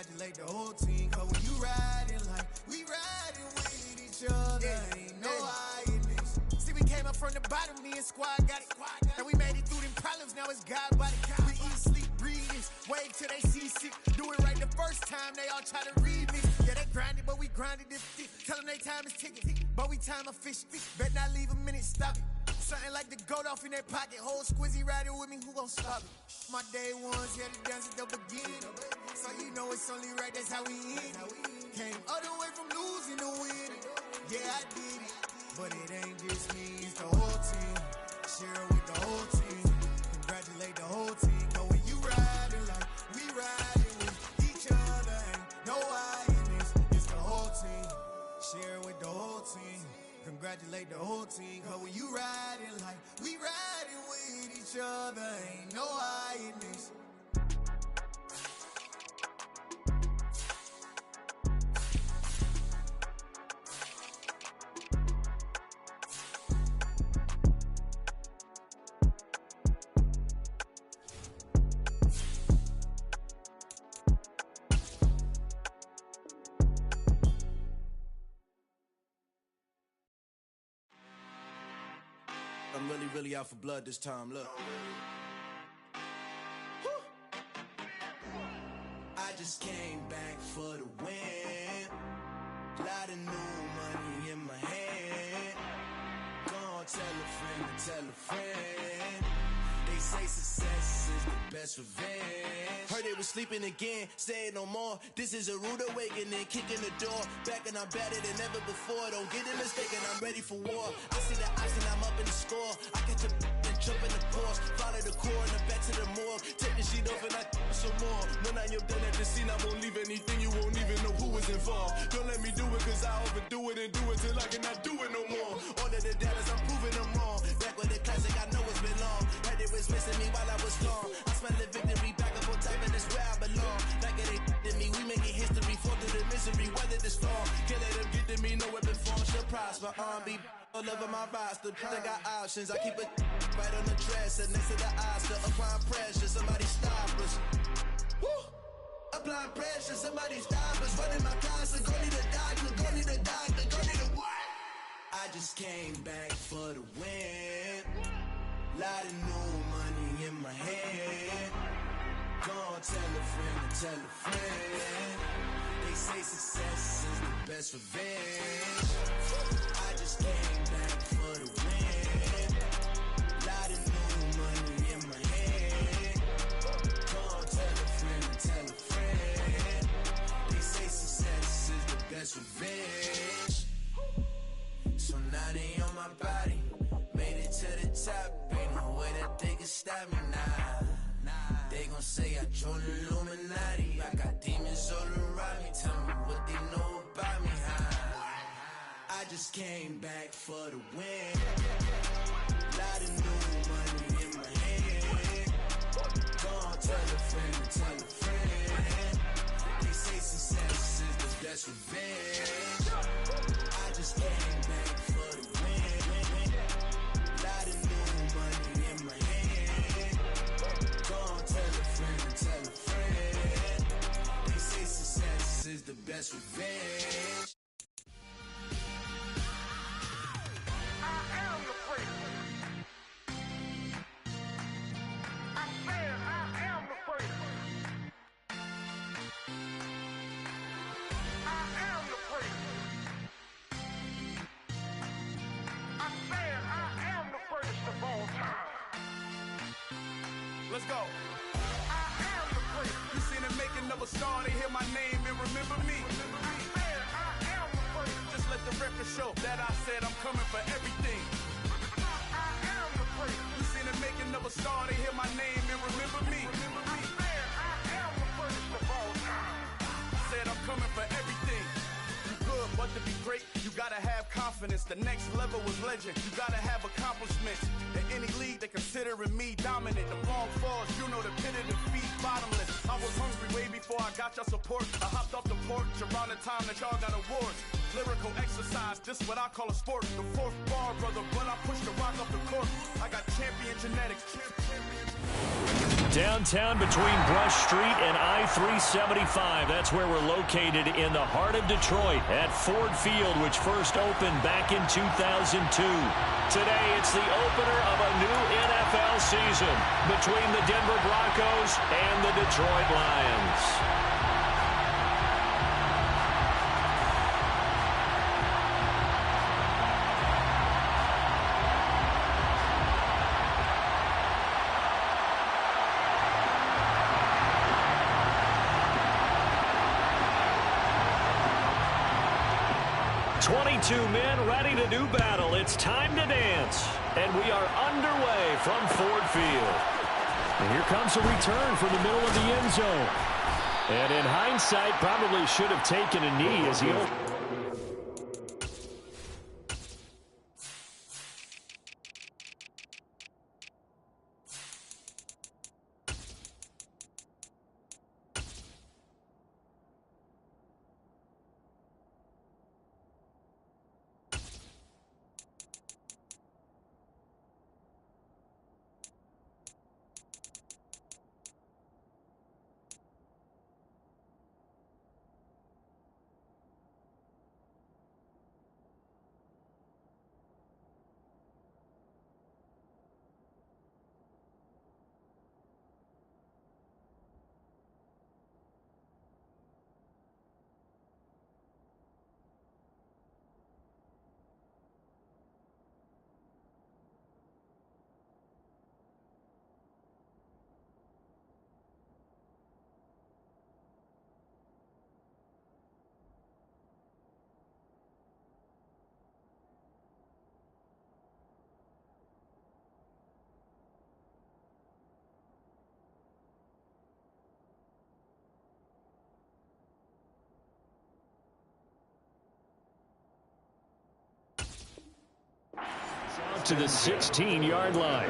congratulate the whole team. Cause when you riding like we riding with each other, ain't no hiding this. See, we came up from the bottom, me and squad got it. And we made it through them problems, now it's God body. We eat, sleep, breathe this, wait till they see sick. Do it right the first time, they all try to read me. Yeah, they grinded, but we grinded this thick. Tell them they time is ticking, but we time a fish. Bet not leave a minute, stop it. Something like the goat off in their pocket. Whole squizzy riding with me, who gon' stop it? My day ones, yeah, the dance at the beginning. So you know it's only right, that's how we end. Came all the way from losing to winning. Yeah, I did it, but it ain't just me, it's the whole team. Share it with the whole team. Congratulate the whole team. But when you riding like we riding with each other, ain't no hiding this. It's the whole team. Share it with the whole team. Congratulate the whole team. Cause when you riding like we riding with each other, ain't no hiding this. I'm really out for blood this time, look. I just came back for the win. Lot of new money in my hand. Gonna tell a friend to tell a friend. They say success is the best revenge. Heard they was sleeping again, say it no more. This is a rude awakening, kicking the door. Back and I'm better than ever before. Don't get it mistaken, I'm ready for war. I see the ice and I'm up in the score. I catch a and jump in the course. Follow the core and the back to the morgue. Take the sheet off and I some more. When I am done at the scene, I won't leave anything. You won't even know who was involved. Don't let me do it cause I overdo it and do it till I cannot do it no more. All of the data, I'm proving them wrong. Back with the classic, I know it's been long. Heard it was missing me while I was gone. I smell the victory back up on top and it's where I belong. Like it ain't to me, we making history. Fall through the misery, weather the storm. Can't let them get to me, no weapon form shall prosper. Be all over my roster, I got options. I keep it right on the dresser, next to the Oscar. Applying pressure, somebody stop us. Woo! Applying pressure, somebody stop us. Running my closet, go need a doctor, go need a doctor, go need a what? I just came back for the win. Lot of new money in my hand. Gonna tell a friend to tell a friend. They say success is the best revenge. I just came back for the win. Lot of new money in my hand. Gonna tell a friend to tell a friend. They say success is the best revenge. So now they on my body. Made it to the top. Ain't no way that they can stop me now. They gon' say I joined the Illuminati. I got demons all around me. Tell me what they know about me, huh? I just came back for the win. Lot of new money in my hand. Gonna tell a friend to tell a friend. They say success is the best revenge. I just came back for the win. Lot of new money in my hand. Gonna tell a friend to tell a friend. They say success is the best revenge. Let's go. I am the place. You seen the making of a star, they hear my name and remember me. I am the place. Just let the record show that I said I'm coming for everything. I am the place. You seen the making of a star, they hear my name and remember me. I am the first of all time. Said I'm coming for everything. Good, but to be great, you gotta have confidence. The next level was legend. You gotta have accomplishments. In any league, they considering me dominant. The wrong falls, you know the pit of defeat, bottomless. I was hungry way before I got your support. I hopped off the porch around the time that y'all got awards. Lyrical exercise, this what I call a sport. The fourth bar, brother, when I push the rock up the court. I got champion genetics. Downtown between Brush Street and I-375. That's where we're located in the heart of Detroit at Ford Field, which first opened back in 2002. Today, it's the opener of a new NFL season between the Denver Broncos and the Detroit Lions. Two men ready to do battle. It's time to dance. And we are underway from Ford Field. And here comes a return from the middle of the end zone. And in hindsight, probably should have taken a knee as he... to the 16-yard line.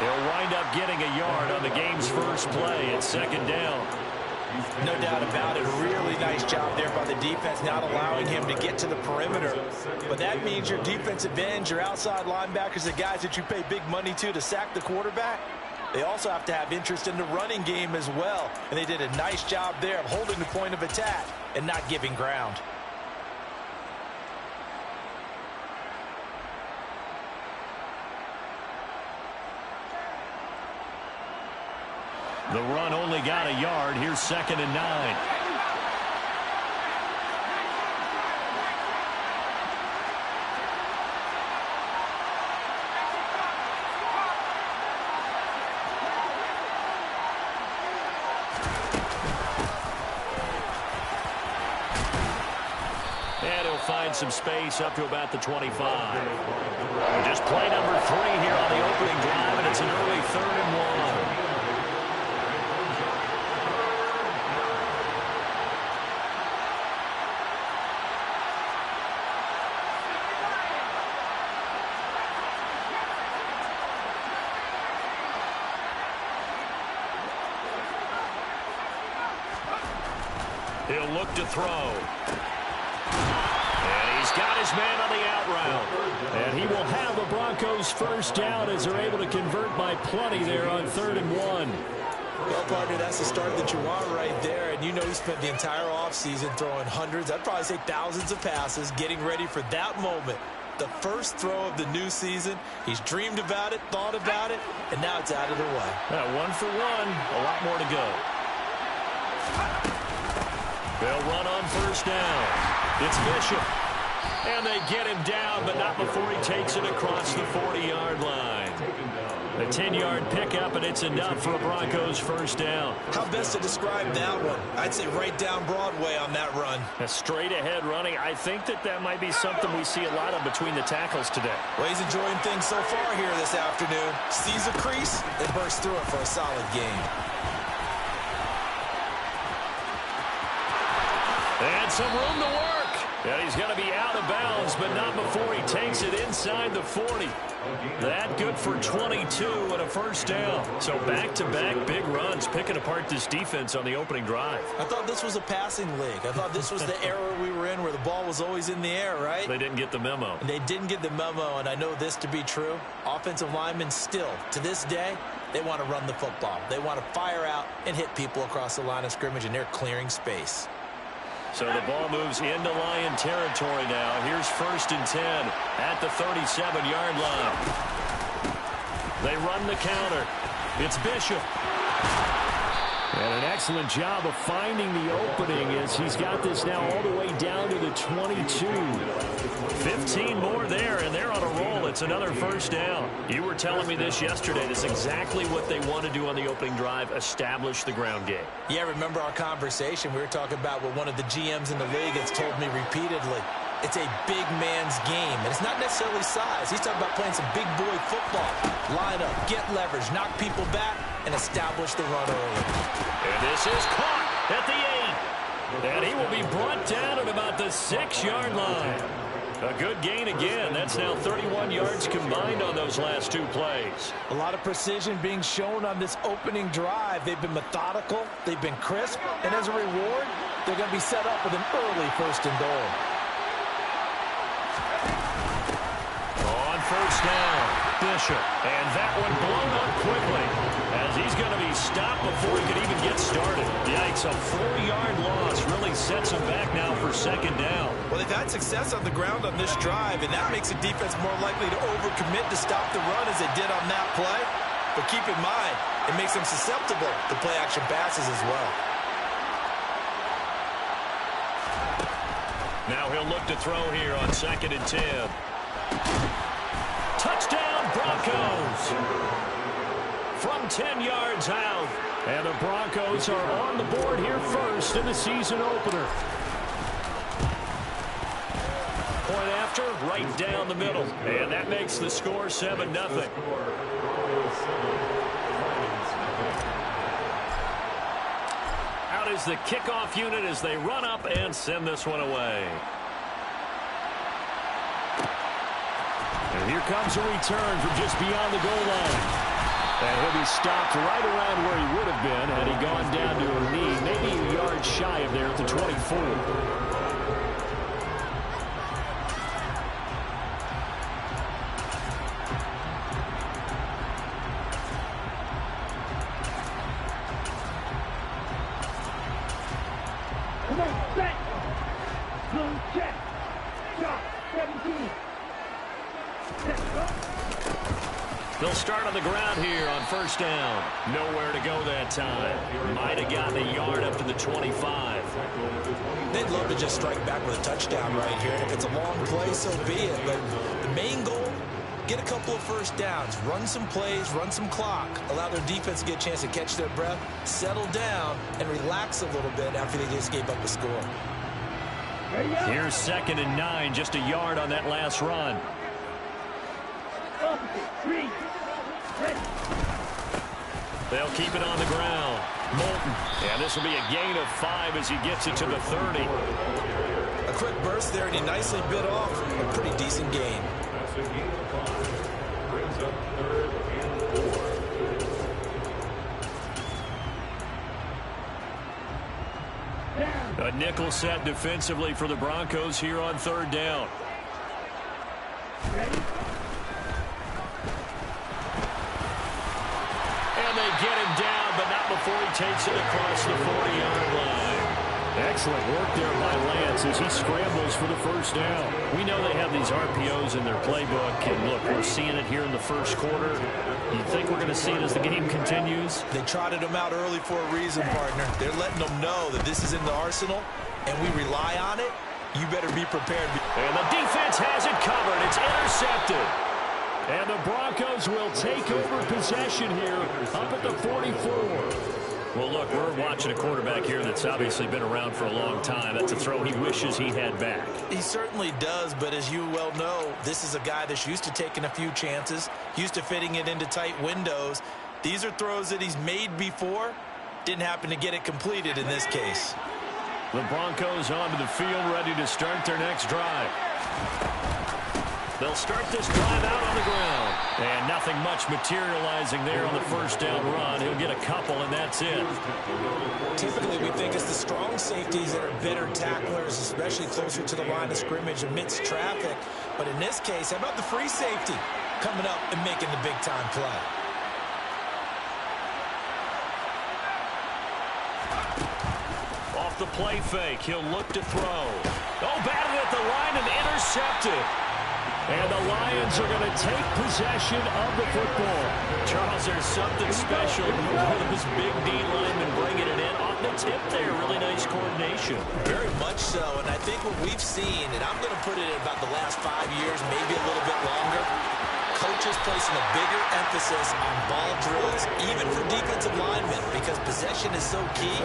They'll wind up getting a yard on the game's first play at second down. No doubt about it. Really nice job there by the defense, not allowing him to get to the perimeter. But that means your defensive ends, your outside linebackers, the guys that you pay big money to sack the quarterback, they also have to have interest in the running game as well. And they did a nice job there of holding the point of attack and not giving ground. The run only got a yard. Here's 2nd and 9. And he'll find some space up to about the 25. Just play number 3 here on the opening drive, and it's an early 3rd and 1. He'll look to throw. And he's got his man on the out route. And he will have the Broncos first down as they're able to convert by plenty there on 3rd and 1. Well, partner, that's the start that you want right there. And you know he spent the entire offseason throwing hundreds, I'd probably say thousands of passes, getting ready for that moment. The first throw of the new season. He's dreamed about it, thought about it, and now it's out of the way. 1 for 1, a lot more to go. They'll run on first down. It's Bishop. And they get him down, but not before he takes it across the 40-yard line. A 10-yard pickup, and it's enough for a Broncos first down. How best to describe that one? I'd say right down Broadway on that run. A straight-ahead running. I think that might be something we see a lot of between the tackles today. Well, he's enjoying things so far here this afternoon. Sees a crease and bursts through it for a solid gain. And some room to work. And he's going to be out of bounds, but not before he takes it inside the 40. That good for 22 and a first down. So back-to-back big runs, picking apart this defense on the opening drive. I thought this was a passing league. I thought this was the era we were in where the ball was always in the air, right? They didn't get the memo. And they didn't get the memo, and I know this to be true. Offensive linemen still, to this day, they want to run the football. They want to fire out and hit people across the line of scrimmage, and they're clearing space. So the ball moves into Lion territory now. Here's 1st and 10 at the 37-yard line. They run the counter. It's Bishop. And an excellent job of finding the opening as he's got this now all the way down to the 22. 15 more there, and they're on a roll. It's another first down. You were telling me this yesterday. This is exactly what they want to do on the opening drive, establish the ground game. Yeah, remember our conversation? We were talking about what one of the GMs in the league has told me repeatedly. It's a big man's game, and it's not necessarily size. He's talking about playing some big boy football. Line up, get leverage, knock people back, and establish the run early. And this is caught at the 8. And he will be brought down at about the 6-yard line. A good gain again. That's now 31 yards combined on those last 2 plays. A lot of precision being shown on this opening drive. They've been methodical, they've been crisp, and as a reward, they're going to be set up with an early 1st and goal. On first down, Bishop. And that one blown up quickly as he's going to be stopped before he could even get started. Yikes, a 4-yard loss really sets him back now for 2nd down. Well, they've had success on the ground on this drive, and that makes the defense more likely to overcommit to stop the run as they did on that play. But keep in mind, it makes them susceptible to play-action passes as well. Now he'll look to throw here on 2nd and 10. Touchdown, Broncos! From 10 yards out. And the Broncos are on the board here first in the season opener. Point after, right down the middle. And that makes the score 7-0. Out is the kickoff unit as they run up and send this one away. And here comes a return from just beyond the goal line. And he'll be stopped right around where he would have been had he gone down to a knee, maybe a yard shy of there at the 24. Come on, set. Boom, check. Shot, 17. Set, go. They'll start on the ground here on first down. Nowhere to go that time. Might have gotten a yard up to the 25. They'd love to just strike back with a touchdown right here. And if it's a long play, so be it. But the main goal, get a couple of first downs. Run some plays, run some clock. Allow their defense to get a chance to catch their breath, settle down, and relax a little bit after they just gave up a score. Here's 2nd and 9, just a yard on that last run. They'll keep it on the ground. Moulton. And this will be a gain of 5 as he gets it to the 30. A quick burst there, and he nicely bit off a pretty decent gain. A nickel set defensively for the Broncos here on 3rd down. And they get him down, but not before he takes it across the 40-yard line. Excellent work there by Lance as he scrambles for the first down. We know they have these RPOs in their playbook, and look, we're seeing it here in the first quarter. You think we're going to see it as the game continues? They trotted them out early for a reason, partner. They're letting them know that this is in the arsenal, and we rely on it. You better be prepared. And the defense has it covered. It's intercepted. And the Broncos will take over possession here up at the 44. Well, look, we're watching a quarterback here that's obviously been around for a long time. That's a throw he wishes he had back. He certainly does, but as you well know, this is a guy that's used to taking a few chances, used to fitting it into tight windows. These are throws that he's made before. Didn't happen to get it completed in this case. The Broncos onto the field, ready to start their next drive. They'll start this drive out on the ground. And nothing much materializing there on the first down run. He'll get a couple, and that's it. Typically, we think it's the strong safeties that are better tacklers, especially closer to the line of scrimmage amidst traffic. But in this case, how about the free safety coming up and making the big-time play? Off the play fake, he'll look to throw. Oh, batted at the line and intercepted. And the Lions are going to take possession of the football. Charles, there's something special about this big D lineman bringing it in on the tip there. Really nice coordination. Very much so, and I think what we've seen, and I'm going to put it in about the last 5 years, maybe a little bit longer, coaches placing a bigger emphasis on ball drills, even for defensive linemen, because possession is so key.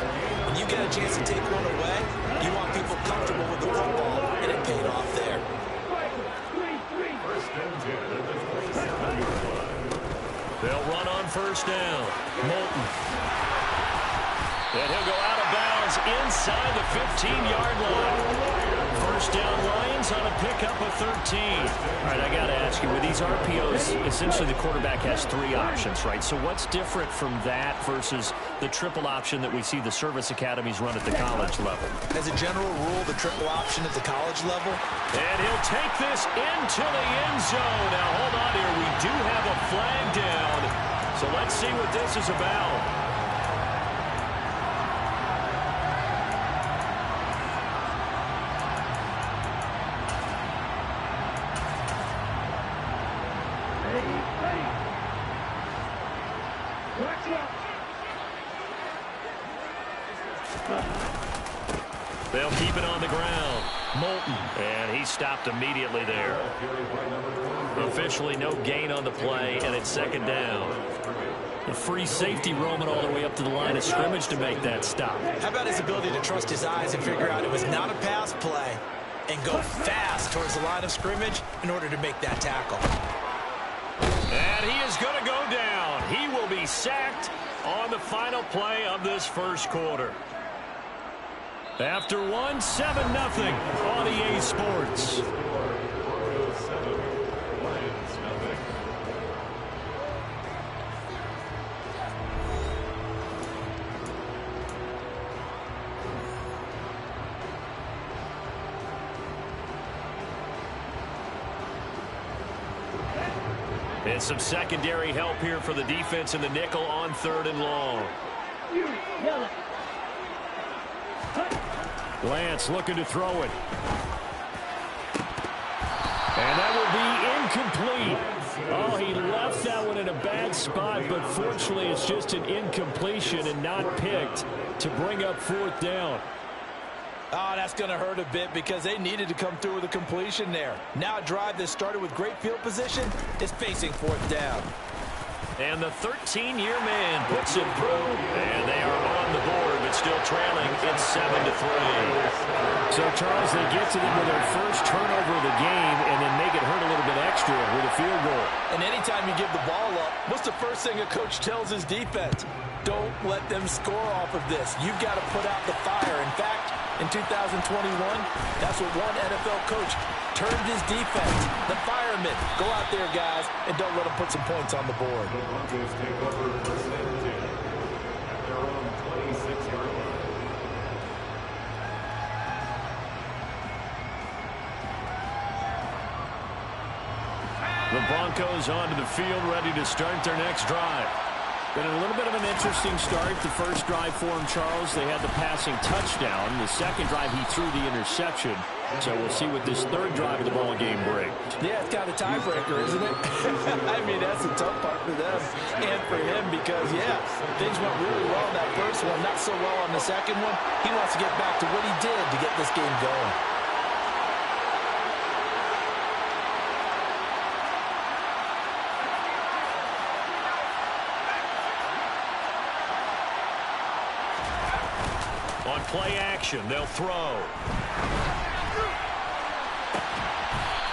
When you get a chance to take one away, you want people comfortable with the football, and it paid off there. They'll run on first down. Moulton. And he'll go out of bounds inside the 15-yard line. First down Lions on a pickup of 13. All right, I got to ask you, with these RPOs, essentially the quarterback has 3 options, right? So what's different from that versus the triple option that we see the service academies run at the college level? As a general rule, the triple option at the college level. And he'll take this into the end zone. Now, hold on here. We do have a flag down. So let's see what this is about. They'll keep it on the ground. Moulton, and he stopped immediately there. Officially no gain on the play, and it's second down. The free safety roaming all the way up to the line of scrimmage to make that stop. How about his ability to trust his eyes and figure out it was not a pass play and go fast towards the line of scrimmage in order to make that tackle. And he is going to go down. He will be sacked on the final play of this first quarter. After 1, 7-0 on EA Sports. And some secondary help here for the defense in the nickel on 3rd and long. Lance looking to throw it. And that will be incomplete. Oh, he left that one in a bad spot, but fortunately it's just an incompletion and not picked to bring up 4th down. Oh, that's going to hurt a bit because they needed to come through with a completion there. Now a drive that started with great field position is facing 4th down. And the 13-year man puts it through, and they are on the board, but still trailing. It's 7-3. So, Charles, they get to them with their first turnover of the game and then make it hurt a little bit extra with a field goal. And anytime you give the ball up, what's the first thing a coach tells his defense? Don't let them score off of this. You've got to put out the fire. In fact, in 2021, that's what one NFL coach termed his defense. The firemen. Go out there, guys, and don't let them put some points on the board. The Broncos onto the field, ready to start their next drive. Been a little bit of an interesting start. The first drive for him, Charles, they had the passing touchdown. The second drive, he threw the interception. So we'll see what this third drive of the ball game brings. Yeah, it's kind of a tiebreaker, isn't it? I mean, that's the tough part for them and for him because, yeah, things went really well in that first one, not so well on the second one. He wants to get back to what he did to get this game going. play action. They'll throw.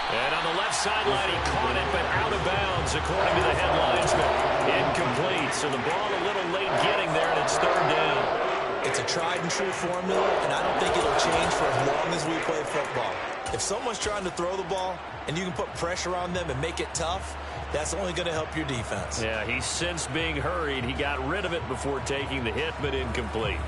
And on the left sideline, he caught it, but out of bounds, according to the head linesman. Incomplete, so the ball a little late getting there, and it's third down. It's a tried-and-true formula, and I don't think it'll change for as long as we play football. If someone's trying to throw the ball, and you can put pressure on them and make it tough, that's only going to help your defense. Yeah, he's since being hurried. He got rid of it before taking the hit, but incomplete.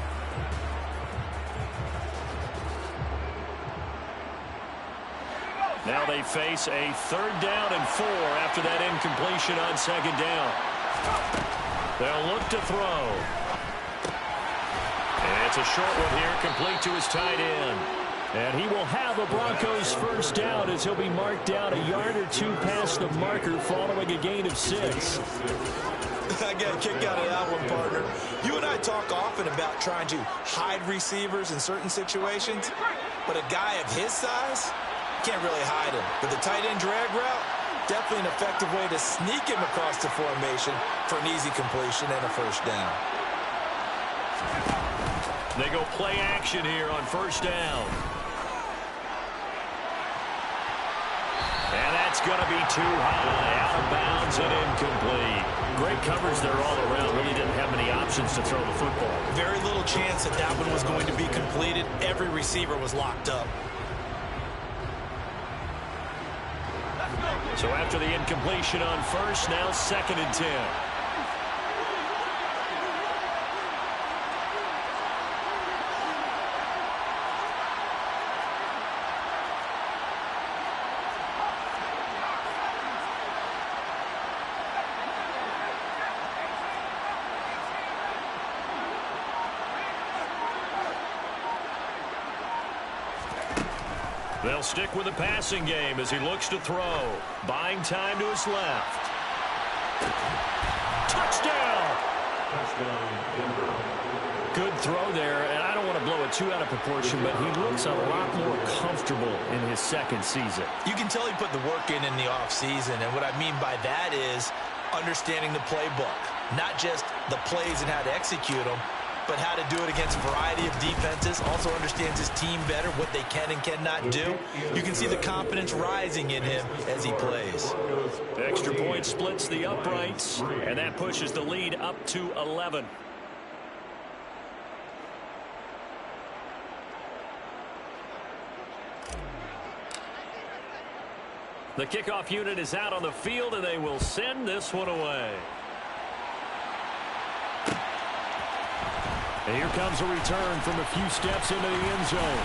Now they face a 3rd down and 4 after that incompletion on 2nd down. They'll look to throw. And it's a short one here, complete to his tight end. And he will have a Broncos first down as he'll be marked down a yard or 2 past the marker following a gain of 6. I got a kick out of that one, partner. You and I talk often about trying to hide receivers in certain situations, but a guy of his size can't really hide him. But the tight end drag route, definitely an effective way to sneak him across the formation for an easy completion and a first down. They go play action here on first down. And that's going to be too high, out of bounds and incomplete. Great coverage there all around. Really didn't have many options to throw the football. Very little chance that that one was going to be completed. Every receiver was locked up. So after the incompletion on first, now 2nd and 10. They'll stick with the passing game as he looks to throw. Buying time to his left. Touchdown! Good throw there, and I don't want to blow it too out of proportion, but he looks a lot more comfortable in his 2nd season. You can tell he put the work in the offseason, and what I mean by that is understanding the playbook. Not just the plays and how to execute them, but how to do it against a variety of defenses. Also understands his team better, what they can and cannot do. You can see the confidence rising in him as he plays. Extra point splits the uprights, and that pushes the lead up to 11. The kickoff unit is out on the field, and they will send this one away. And here comes a return from a few steps into the end zone.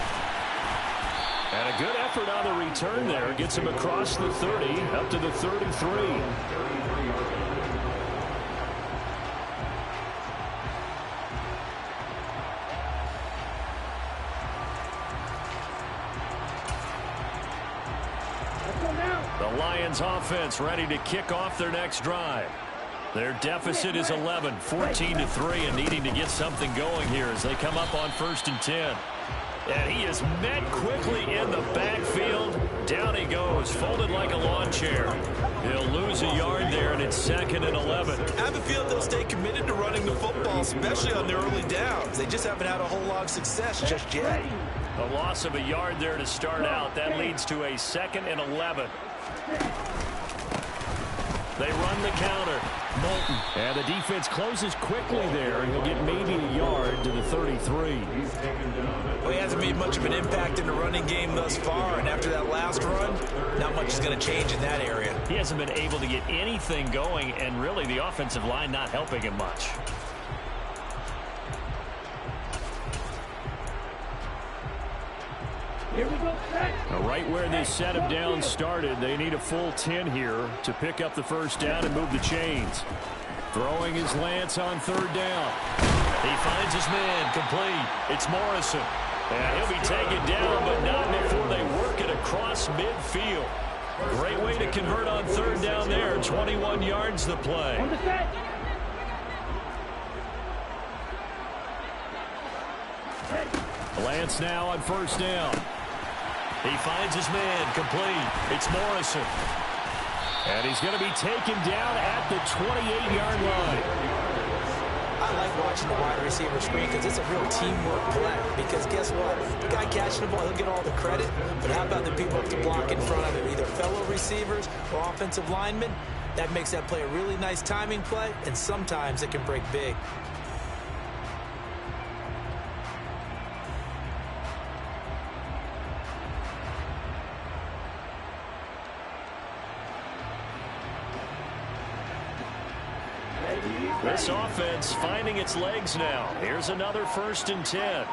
And a good effort on the return there. Gets him across the 30, up to the 33. The Lions offense ready to kick off their next drive. Their deficit is 11, 14-3, and needing to get something going here as they come up on 1st and 10. And he is met quickly in the backfield. Down he goes, folded like a lawn chair. He'll lose a yard there, and it's 2nd and 11. I have a feeling they'll stay committed to running the football, especially on their early downs. They just haven't had a whole lot of success just yet. A loss of a yard there to start out. That leads to a 2nd and 11. They run the counter. Moulton. And the defense closes quickly there. He'll get maybe a yard to the 33. Well, he hasn't made much of an impact in the running game thus far, and after that last run, not much is going to change in that area. He hasn't been able to get anything going, and really the offensive line not helping him much. Here we go, Right where this set of downs started, they need a full 10 here to pick up the first down and move the chains. Throwing his Lance on 3rd down. He finds his man, complete. It's Morrison. And he'll be taken down, but not before they work it across midfield. Great way to convert on 3rd down there. 21 yards the play. On the set. Lance now on 1st down. He finds his man, complete. It's Morrison. And he's going to be taken down at the 28-yard line. I like watching the wide receiver screen because it's a real teamwork play. Because guess what? The guy catching the ball, he'll get all the credit. But how about the people up to block in front of him, either fellow receivers or offensive linemen? That makes that play a really nice timing play, and sometimes it can break big. This offense finding its legs now. Here's another 1st and 10.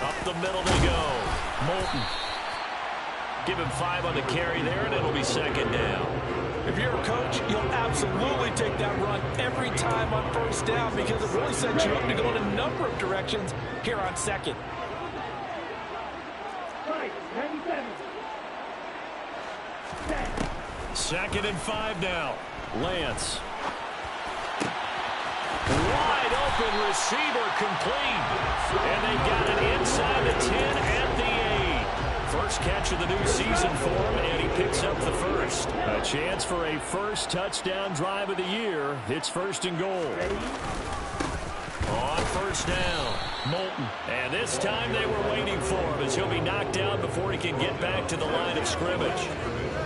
Up the middle they go. Moulton. Give him 5 on the carry there, and it'll be 2nd down. If you're a coach, you'll absolutely take that run every time on 1st down because it really sets you up to go in a number of directions here on 2nd. 2nd and 5 now. Lance. Wide open receiver complete. And they got it inside the 10 at the 8. First catch of the new season for him, and he picks up the 1st. A chance for a first touchdown drive of the year. It's 1st and goal. On 1st down, Moulton. And this time they were waiting for him as he'll be knocked out before he can get back to the line of scrimmage.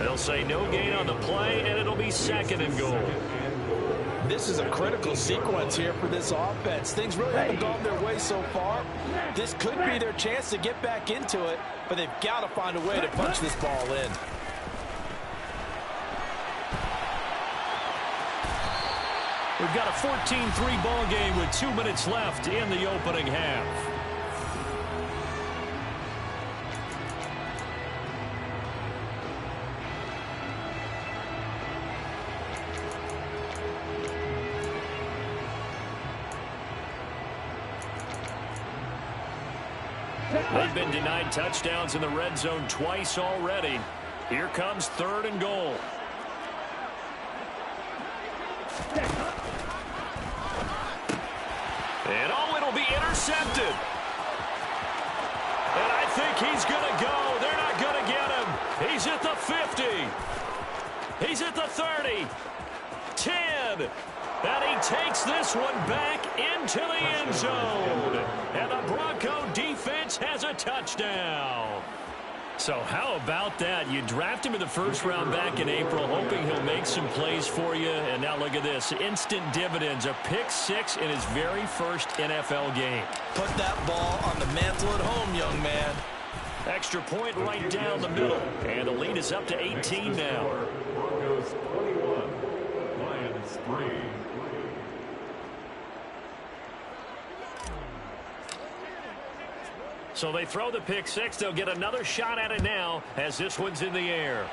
They'll say no gain on the play, and it'll be 2nd and goal. This is a critical sequence here for this offense. Things really haven't gone their way so far. This could be their chance to get back into it, but they've got to find a way to punch this ball in. We've got a 14-3 ball game with 2 minutes left in the opening half. They've been denied touchdowns in the red zone twice already. Here comes 3rd and goal. And it'll be intercepted. And I think he's going to go. They're not going to get him. He's at the 50. He's at the 30. 10. And he takes this one back into the end zone. And the Bronco defense has a touchdown. So how about that? You draft him in the 1st round back in April, hoping he'll make some plays for you. And now look at this. Instant dividends. A pick 6 in his very 1st NFL game. Put that ball on the mantle at home, young man. Extra point right down the middle. And the lead is up to 18 now. Broncos 21, Lions 3. So they throw the pick 6. They'll get another shot at it now as this one's in the air.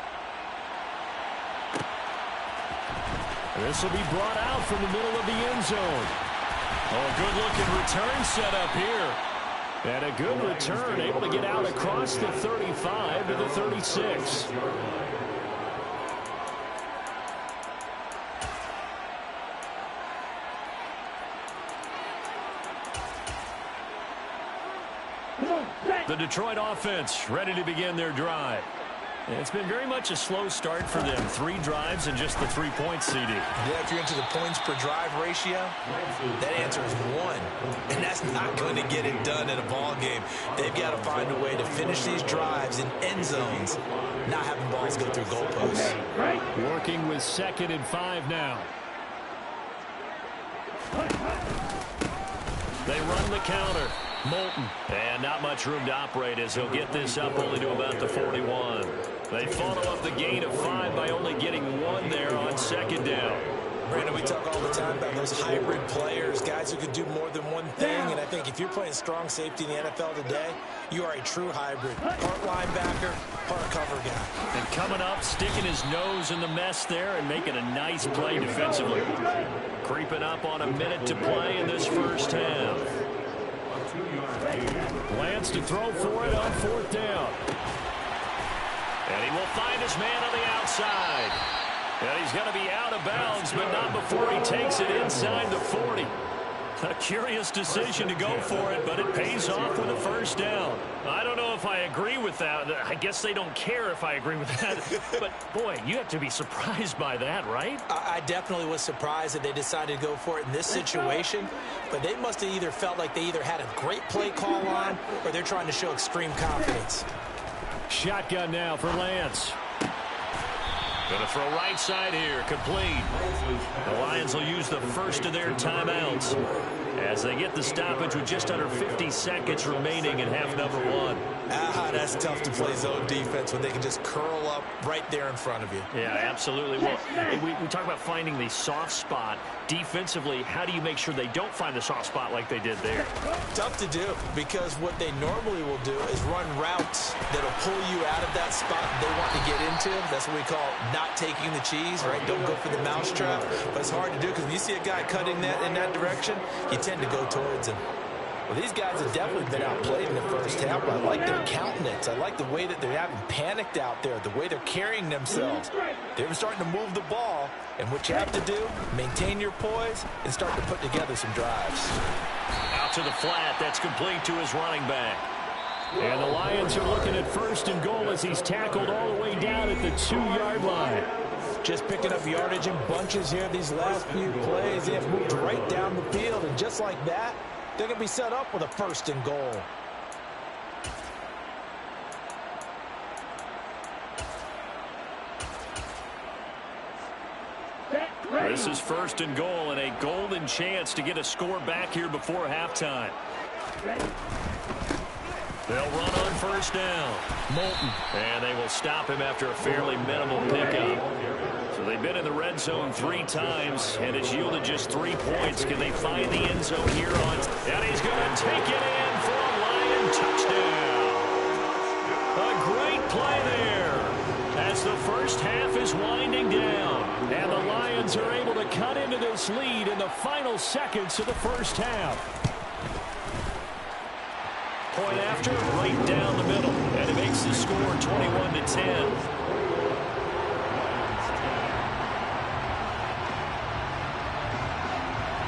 This will be brought out from the middle of the end zone. Oh, good-looking return set up here. And a good return, able to get out across the 35 to the 36. The Detroit offense ready to begin their drive. It's been very much a slow start for them. 3 drives and just the 3 points, CD. Yeah, if you're into the points per drive ratio, that answer is 1. And that's not going to get it done in a ball game. They've got to find a way to finish these drives in end zones, not having balls go through goalposts. Working with 2nd and 5 now. They run the counter. Moulton. And not much room to operate as he'll get this up only to about the 41. They follow up the gain of 5 by only getting 1 there on 2nd down. Brandon, we talk all the time about those hybrid players, guys who could do more than one thing. And I think if you're playing strong safety in the NFL today, you are a true hybrid. Part linebacker, part cover guy. And coming up, sticking his nose in the mess there and making a nice play defensively. Creeping up on a minute to play in this 1st half. Lance to throw for it on 4th down. And he will find his man on the outside. And he's going to be out of bounds, but not before he takes it inside the 40. A curious decision to go for it, but it pays off with a first down. I don't know if I agree with that. I guess they don't care if I agree with that. But, boy, you have to be surprised by that, right? I definitely was surprised that they decided to go for it in this situation. But they must have either felt like they either had a great play call on or they're trying to show extreme confidence. Shotgun now for Lance. Going to throw right side here, complete. The Lions will use the first of their timeouts as they get the stoppage with just under 50 seconds remaining in half number one. That's tough to play zone defense when they can just curl up right there in front of you. Yeah, absolutely. Well, we talk about finding the soft spot. Defensively, how do you make sure they don't find the soft spot like they did there? Tough to do because what they normally will do is run routes that'll pull you out of that spot they want to get into. That's what we call not taking the cheese, right? Don't go for the mousetrap. But it's hard to do because when you see a guy cutting that in that direction, you tend to go towards him. Well, these guys have definitely been outplayed in the first half. I like their countenance. I like the way that they haven't panicked out there, the way they're carrying themselves. They're starting to move the ball, and what you have to do, maintain your poise and start to put together some drives. Out to the flat. That's complete to his running back. And the Lions are looking at first and goal as he's tackled all the way down at the 2-yard line. Just picking up yardage in bunches here these last few plays. They have moved right down the field, and just like that, they're going to be set up with a first and goal. This is first and goal and a golden chance to get a score back here before halftime. They'll run on first down. Moulton. And they will stop him after a fairly minimal pickup. So they've been in the red zone 3 times, and it's yielded just 3 points. Can they find the end zone here on? And he's going to take it in for a Lion touchdown. A great play there as the first half is winding down. And the Lions are able to cut into this lead in the final seconds of the first half. Point after, right down the middle. And it makes the score 21-10.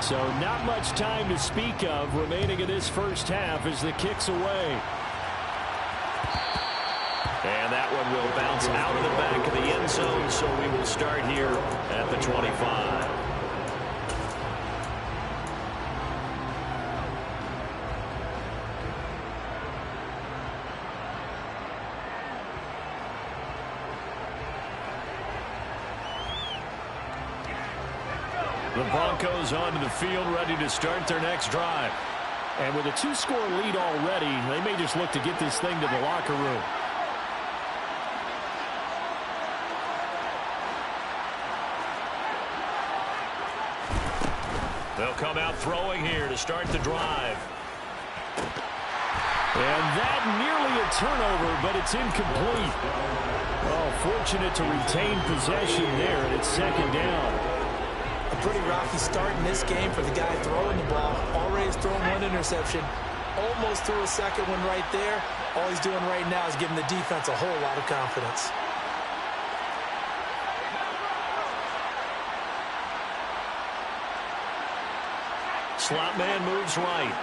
So not much time to speak of remaining in this first half as the kick's away. And that one will bounce out of the back of the end zone, so we will start here at the 25. The Broncos onto the field, ready to start their next drive. And with a 2-score lead already, they may just look to get this thing to the locker room. They'll come out throwing here to start the drive. And that nearly a turnover, but it's incomplete. Oh, fortunate to retain possession there, and it's second down. A pretty rocky start in this game for the guy throwing the ball. Already has thrown 1 interception. Almost threw a second one right there. All he's doing right now is giving the defense a whole lot of confidence. Slot man moves right.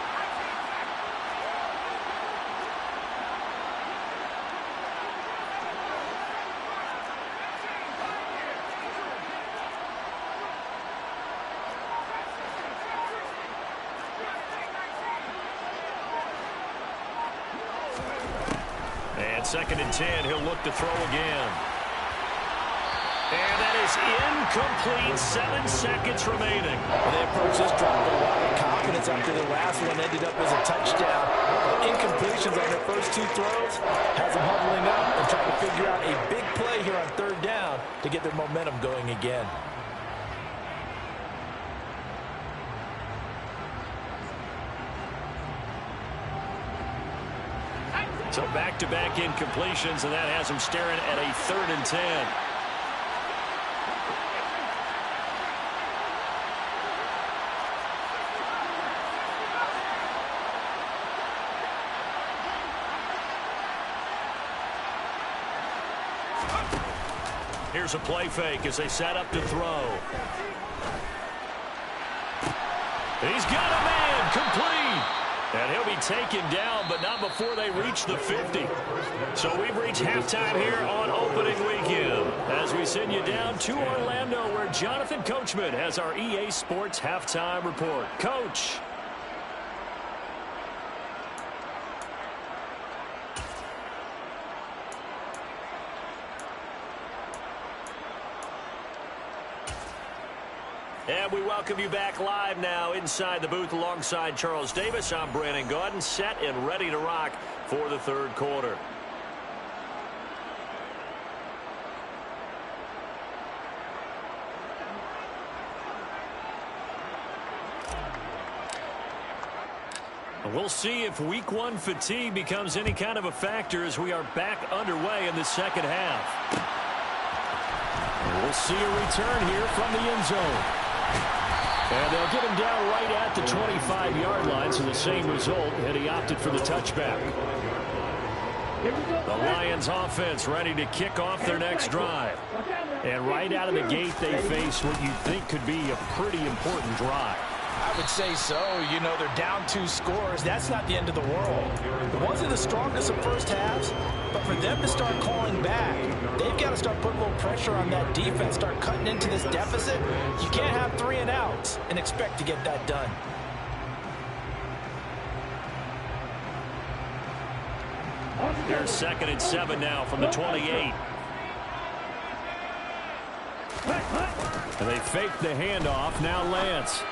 And second and 10, he'll look to throw again. And that is incomplete. 7 seconds remaining. Well, they approach this drive with a lot of confidence after the last one ended up as a touchdown. Incompletions on their first 2 throws has them huddling up and trying to figure out a big play here on 3rd down to get their momentum going again. So back-to-back incompletions, and that has them staring at a 3rd and 10. Here's a play fake as they set up to throw. He's got a man. complete. And he'll be taken down, but not before they reach the 50. So we've reached halftime here on opening weekend as we send you down to Orlando, where Jonathan Coachman has our EA Sports halftime report. Coach. And we welcome you back live now inside the booth alongside Charles Davis. I'm Brandon Gaudin, set and ready to rock for the third quarter. We'll see if week one fatigue becomes any kind of a factor as we are back underway in the second half. We'll see a return here from the end zone. And they'll get him down right at the 25-yard line, so the same result, and he opted for the touchback. The Lions offense ready to kick off their next drive. And right out of the gate, they face what you think could be a pretty important drive. I would say so. You know, they're down 2 scores. That's not the end of the world. It wasn't the strongest of first halves, but for them to start calling back, they've got to start putting a little pressure on that defense, start cutting into this deficit. You can't have 3 and outs and expect to get that done. Here's 2nd and 7 now from the 28. And they fake the handoff. Now Lance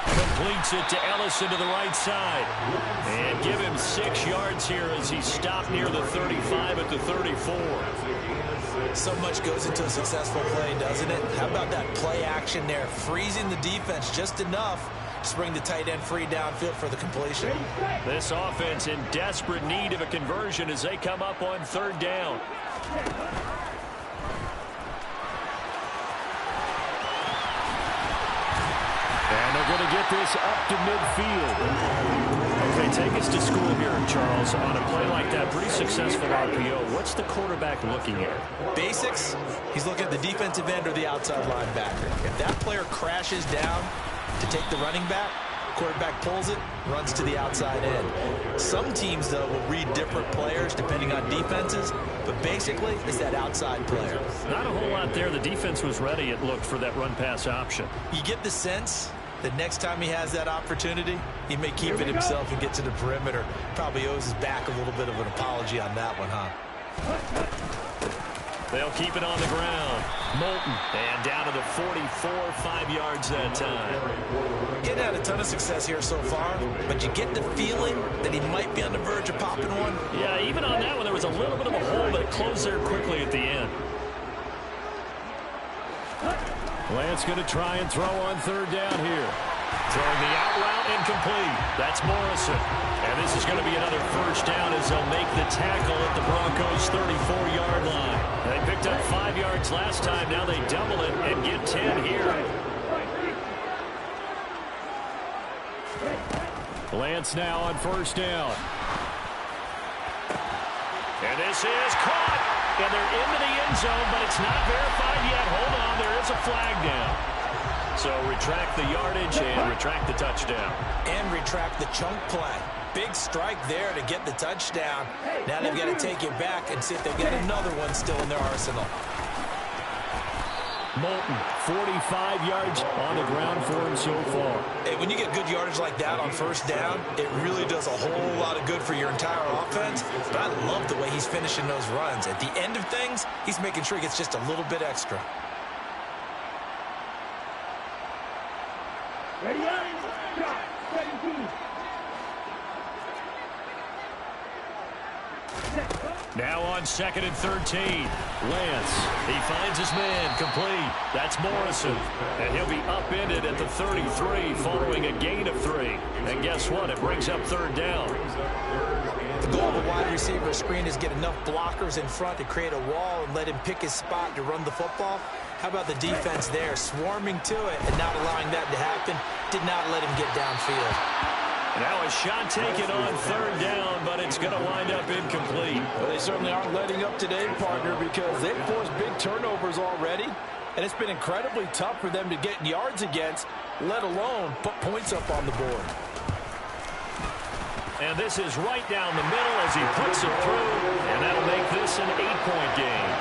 completes it to Ellison to the right side. And give him 6 yards here as he stopped near the 35 at the 34. So much goes into a successful play, doesn't it? How about that play action there? Freezing the defense just enough to bring the tight end free downfield for the completion. This offense in desperate need of a conversion as they come up on 3rd down. And they're going to get this up to midfield. Okay, take us to school here, Charles. On a play like that, pretty successful RPO. What's the quarterback looking at? Basics, he's looking at the defensive end or the outside linebacker. If that player crashes down to take the running back, quarterback pulls it, runs to the outside end. Some teams, though, will read different players depending on defenses, but basically it's that outside player. Not a whole lot there. The defense was ready, it looked, for that run-pass option. You get the sense that next time he has that opportunity, he may keep it himself and get to the perimeter. Probably owes his back a little bit of an apology on that one, huh? They'll keep it on the ground. Moulton, and down to the 44, 5 yards that time. Getting had a ton of success here so far, but you get the feeling that he might be on the verge of popping one. Yeah, even on that one, there was a little bit of a hole, but it closed there quickly at the end. Lance going to try and throw on 3rd down here. Throwing the out route incomplete. That's Morrison. And this is going to be another 1st down as they'll make the tackle at the Broncos' 34-yard line. They picked up 5 yards last time. Now they double it and get 10 here. Lance now on 1st down. And this is caught. And they're into the end zone, but it's not verified yet. Hold on, there is a flag down. So retract the yardage and retract the touchdown. And retract the chunk play. Big strike there to get the touchdown. Now they've got to take it back and see if they've got another one still in their arsenal. Moulton, 45 yards on the ground for him so far. Hey, when you get good yardage like that on 1st down, it really does a whole lot of good for your entire offense. But I love the way he's finishing those runs. At the end of things, he's making sure he gets just a little bit extra. Ready up, shot, 17. Now on 2nd and 13. Lance, he finds his man, complete. That's Morrison. And he'll be upended at the 33 following a gain of 3. And guess what? It brings up 3rd down. The goal of a wide receiver screen is get enough blockers in front to create a wall and let him pick his spot to run the football. How about the defense there, swarming to it and not allowing that to happen? Did not let him get downfield. Now a shot taken on 3rd down, but it's going to wind up incomplete. Well, they certainly aren't letting up today, partner, because they've forced big turnovers already, and it's been incredibly tough for them to get yards against, let alone put points up on the board. And this is right down the middle as he puts it through, and that'll make this an 8-point game.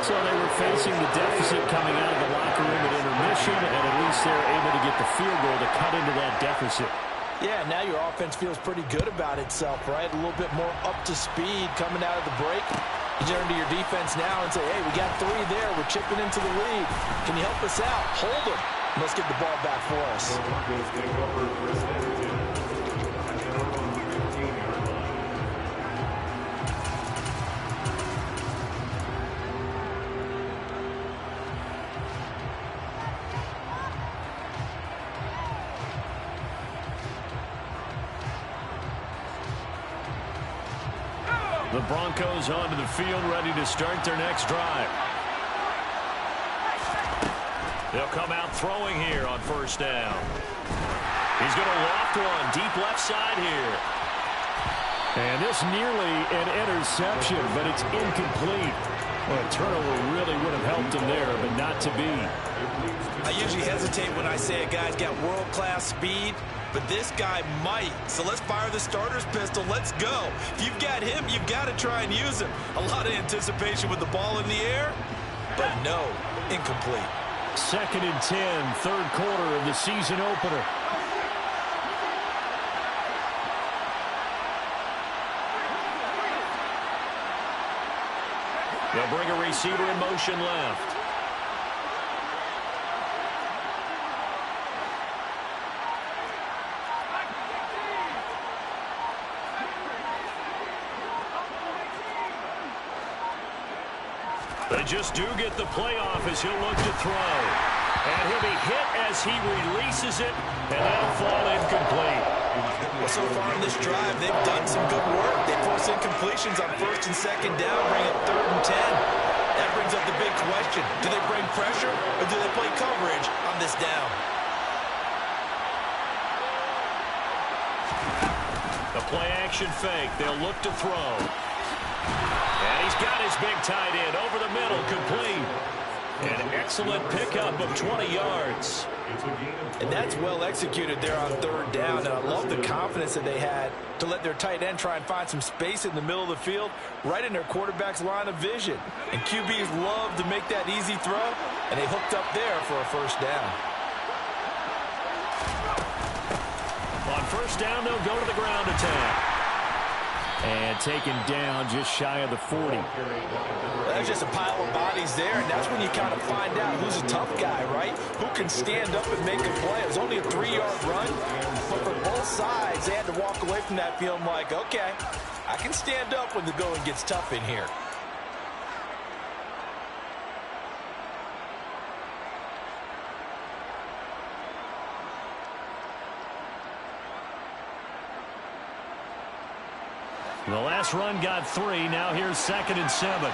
So they were facing the deficit coming out of the locker room at intermission, and at least they're able to get the field goal to cut into that deficit. Yeah, now your offense feels pretty good about itself, right? A little bit more up to speed coming out of the break. You turn to your defense now and say, hey, we got 3 there. We're chipping into the lead. Can you help us out? Hold them. Let's get the ball back for us. The Broncos onto the field, ready to start their next drive. They'll come out throwing here on first down. He's going to loft one deep left side here. And this nearly an interception, but it's incomplete. Well, a turnover really would have helped him there, but not to be. I usually hesitate when I say a guy's got world-class speed, but this guy might. So let's fire the starter's pistol. Let's go. If you've got him, you've got to try and use him. A lot of anticipation with the ball in the air, but no, incomplete. 2nd and 10, third quarter of the season opener. They'll bring a receiver in motion left. They just do get the playoff as he'll look to throw. And he'll be hit as he releases it, and that'll fall incomplete. Well, so far in this drive, they've done some good work. They force incompletions on 1st and 2nd down, bring it 3rd and 10. That brings up the big question. Do they bring pressure, or do they play coverage on this down? The play-action fake. They'll look to throw. And he's got his big tight end over the middle, complete. An excellent pickup of 20 yards. And that's well executed there on 3rd down. And I love the confidence that they had to let their tight end try and find some space in the middle of the field, right in their quarterback's line of vision. And QBs love to make that easy throw, and they hooked up there for a 1st down. On 1st down, they'll go to the ground attack. And taken down just shy of the 40. There's just a pile of bodies there, and that's when you kind of find out who's a tough guy, right? Who can stand up and make a play. It was only a 3-yard run, but for both sides, they had to walk away from that feeling like, okay, I can stand up when the going gets tough in here. The last run got 3. Now here's 2nd and 7.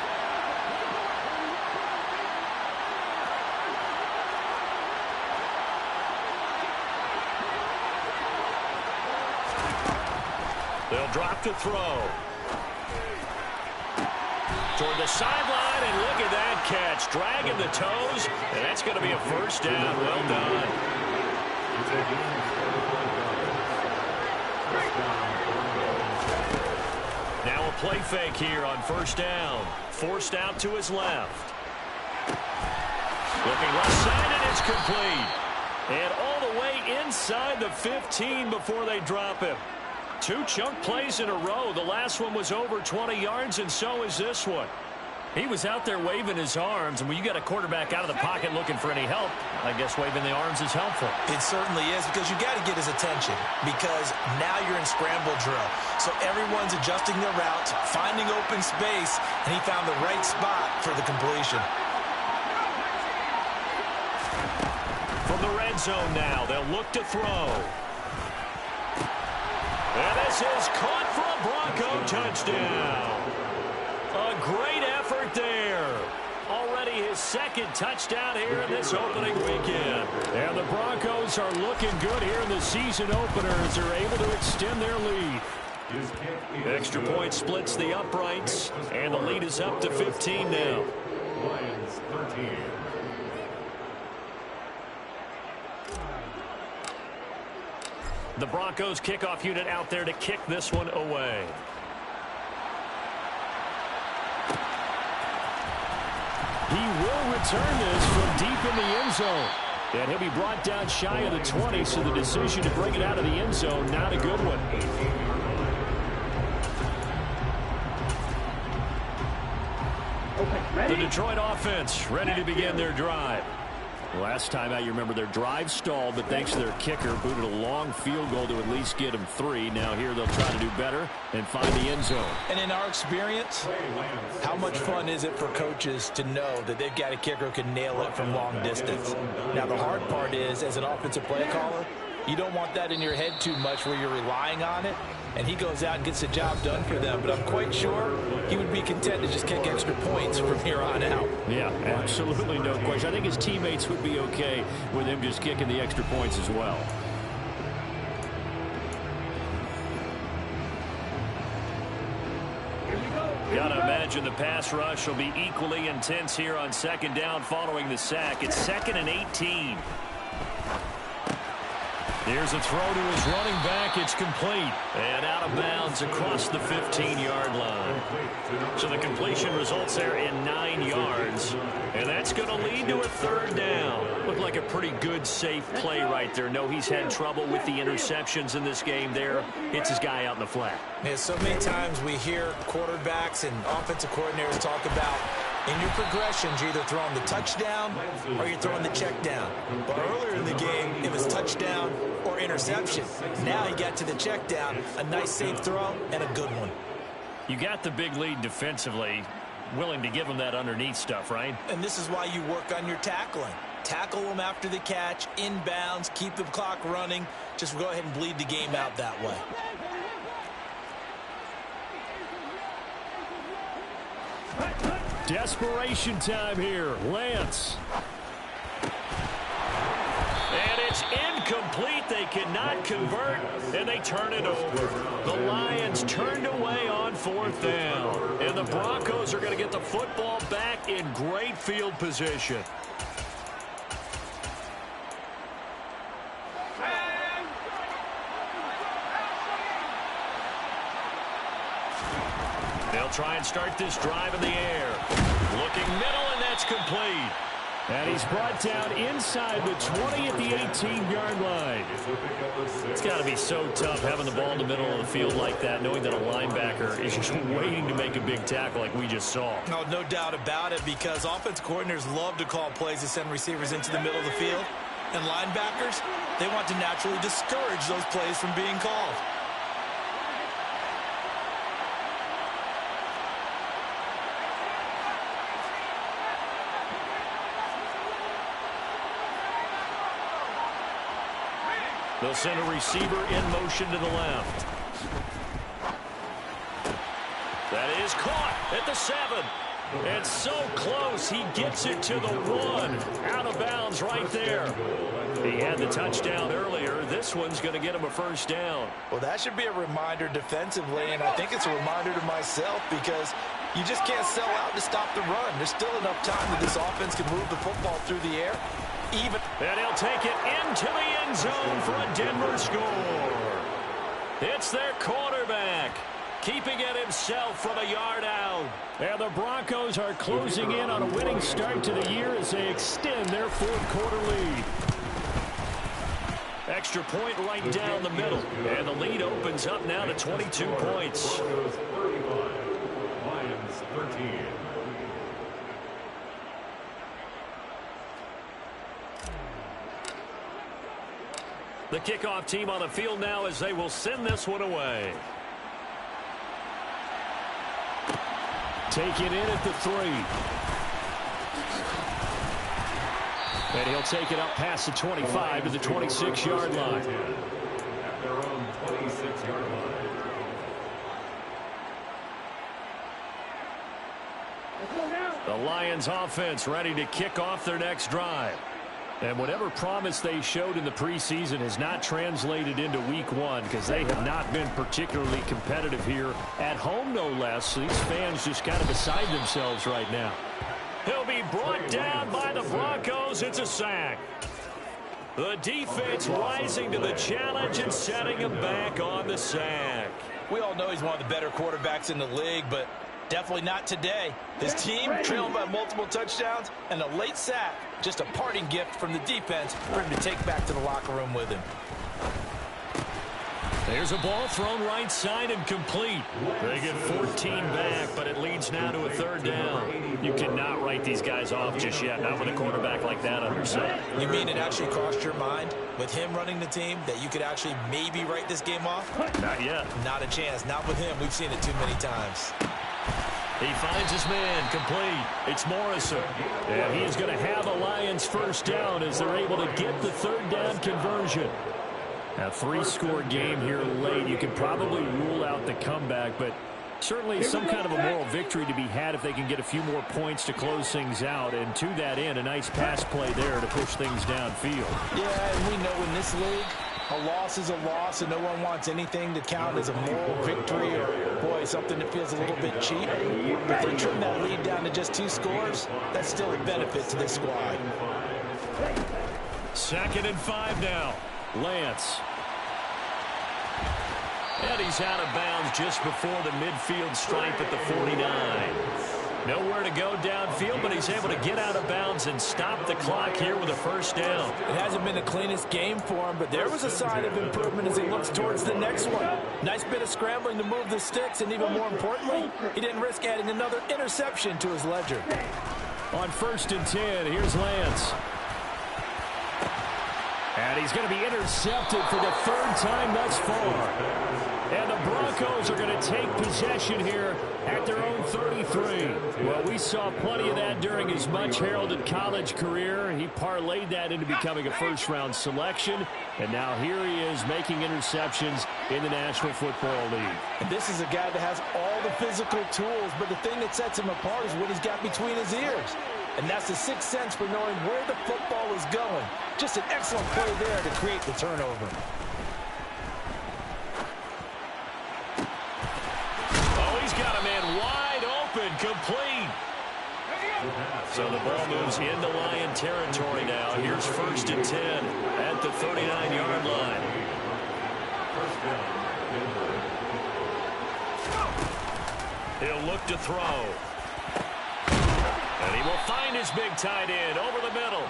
They'll drop to throw. Toward the sideline, and look at that catch. Dragging the toes, and that's going to be a 1st down. Well done. Now a play fake here on 1st down. Forced out to his left. Looking left side, and it's complete. And all the way inside the 15 before they drop him. 2 chunk plays in a row. The last one was over 20 yards, and so is this one. He was out there waving his arms, and when you got a quarterback out of the pocket looking for any help, I guess waving the arms is helpful. It certainly is, because you got to get his attention, because now you're in scramble drill. So everyone's adjusting their routes, finding open space, and he found the right spot for the completion. From the red zone now, they'll look to throw. And this is caught for a Bronco touchdown. A great effort there. Already his 2nd touchdown here in this opening weekend. And the Broncos are looking good here in the season opener as they're able to extend their lead. Extra point splits the uprights, and the lead is up to 15 now. Lions 13. The Broncos kickoff unit out there to kick this one away. He will return this from deep in the end zone. And he'll be brought down shy of the 20, so the decision to bring it out of the end zone, not a good one. The Detroit offense ready to begin their drive. Last time out, you remember their drive stalled, but thanks to their kicker, booted a long field goal to at least get them 3. Now here they'll try to do better and find the end zone. And in our experience, how much fun is it for coaches to know that they've got a kicker who can nail it from long distance? Now the hard part is, as an offensive play caller, you don't want that in your head too much where you're relying on it, and he goes out and gets the job done for them. But I'm quite sure he would be content to just kick extra points from here on out. Yeah, absolutely no question. I think his teammates would be okay with him just kicking the extra points as well. Gotta imagine the pass rush will be equally intense here on second down following the sack. It's 2nd and 18. Here's a throw to his running back. It's complete. And out of bounds across the 15-yard line. So the completion results there in 9 yards. And that's going to lead to a 3rd down. Looked like a pretty good, safe play right there. No, he's had trouble with the interceptions in this game there. Hits his guy out in the flat. Yeah, so many times we hear quarterbacks and offensive coordinators talk about in your progressions, you're either throwing the touchdown or you're throwing the check down. But earlier in the game, it was touchdown or interception. Now he got to the check down, a nice safe throw and a good one. You got the big lead defensively, willing to give him that underneath stuff, right? And this is why you work on your tackling. Tackle them after the catch, inbounds, keep the clock running. Just go ahead and bleed the game out that way. Desperation time here. Lance. And it's incomplete. They cannot convert, and they turn it over. The Lions turned away on 4th down. And the Broncos are going to get the football back in great field position. They'll try and start this drive in the air. Looking middle, and that's complete. And he's brought down inside the 20 at the 18-yard line. It's got to be so tough having the ball in the middle of the field like that, knowing that a linebacker is just waiting to make a big tackle like we just saw. No doubt about it, because offensive coordinators love to call plays to send receivers into the middle of the field. And linebackers, they want to naturally discourage those plays from being called. They'll send a receiver in motion to the left. That is caught at the 7. It's so close. He gets it to the 1. Out of bounds right there. He had the touchdown earlier. This one's going to get him a 1st down. Well, that should be a reminder defensively, and I think it's a reminder to myself, because you just can't sell out to stop the run. There's still enough time that this offense can move the football through the air. And he'll take it into the end zone for a Denver score. It's their quarterback, keeping it himself from a yard out. And the Broncos are closing in on a winning start to the year as they extend their 4th quarter lead. Extra point right down the middle. And the lead opens up now to 22 points. Broncos 35, Lions 13. The kickoff team on the field now as they will send this one away. Take it in at the 3. And he'll take it up past the 25 to the 26-yard line. At their own 26-yard line. The Lions offense ready to kick off their next drive. And whatever promise they showed in the preseason has not translated into week 1, because they have not been particularly competitive here at home, no less. These fans just kind of beside themselves right now. He'll be brought down by the Broncos. It's a sack. The defense rising to the challenge and setting him back on the sack. We all know he's one of the better quarterbacks in the league, but definitely not today. His team trailing by multiple touchdowns and a late sack. Just a parting gift from the defense for him to take back to the locker room with him. There's a ball thrown right side and complete. They get 14 back, but it leads now to a third down. You cannot write these guys off just yet, not with a quarterback like that on their side. You mean it actually crossed your mind with him running the team that you could actually maybe write this game off? Not yet. Not a chance. Not with him. We've seen it too many times. He finds his man, complete. It's Morrison. And he is going to have a Lions first down as they're able to get the third down conversion. A 3-score game here late. You can probably rule out the comeback, but certainly some kind of a moral victory to be had if they can get a few more points to close things out. And to that end, a nice pass play there to push things downfield. Yeah, and we know in this league, a loss is a loss, and no one wants anything to count as a moral victory or, boy, something that feels a little bit cheap. But if they trim that lead down to just 2 scores, that's still a benefit to this squad. 2nd and 5 now. Lance. And he's out of bounds just before the midfield stripe at the 49. Nowhere to go downfield, but he's able to get out of bounds and stop the clock here with a first down. It hasn't been the cleanest game for him, but there was a sign of improvement as he looks towards the next one. Nice bit of scrambling to move the sticks, and even more importantly, he didn't risk adding another interception to his ledger. On 1st and 10, here's Lance. And he's going to be intercepted for the 3rd time thus far. And the Broncos are going to take possession here at their own 33. Well, we saw plenty of that during his much-heralded college career. He parlayed that into becoming a first-round selection. And now here he is making interceptions in the National Football League. And this is a guy that has all the physical tools, but the thing that sets him apart is what he's got between his ears. And that's the 6th sense for knowing where the football is going. Just an excellent play there to create the turnover. Oh, he's got a man wide open, complete. So the ball moves into Lion territory now. Here's 1st and 10 at the 39-yard line. He'll look to throw. And he will find his big tight end over the middle.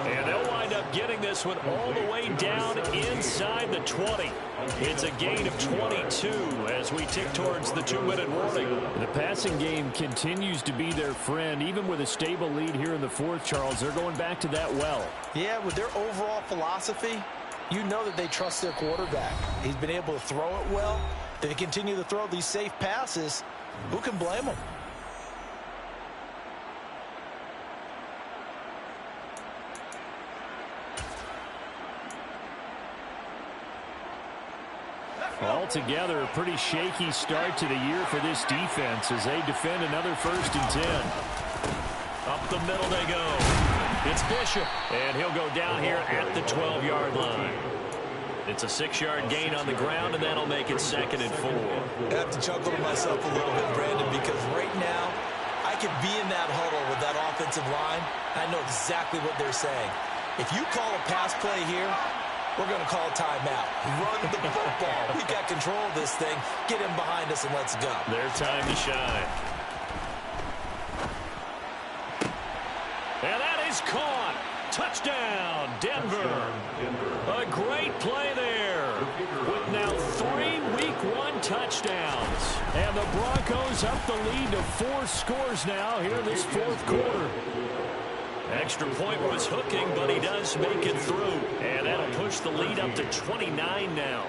And they'll wind up getting this one all the way down inside the 20. It's a gain of 22 as we tick towards the 2-minute warning. The passing game continues to be their friend. Even with a stable lead here in the 4th, Charles, they're going back to that well. Yeah, with their overall philosophy, you know that they trust their quarterback. He's been able to throw it well. They continue to throw these safe passes. Who can blame them? Altogether, a pretty shaky start to the year for this defense as they defend another 1st and 10. Up the middle they go. It's Bishop, and he'll go down here at the 12-yard line. It's a 6-yard gain on the ground, and that'll make it 2nd and 4. I have to chuckle to myself a little bit, Brandon, because right now I could be in that huddle with that offensive line. I know exactly what they're saying. If you call a pass play here, we're going to call a timeout. Run the football. We got control of this thing. Get him behind us and let's go. Their time to shine. And that is caught. Touchdown, Denver. A great play there. With now 3 Week 1 touchdowns. And the Broncos up the lead to 4 scores now here in this 4th quarter. Extra point was hooking, but he does make it through. And that'll push the lead up to 29 now.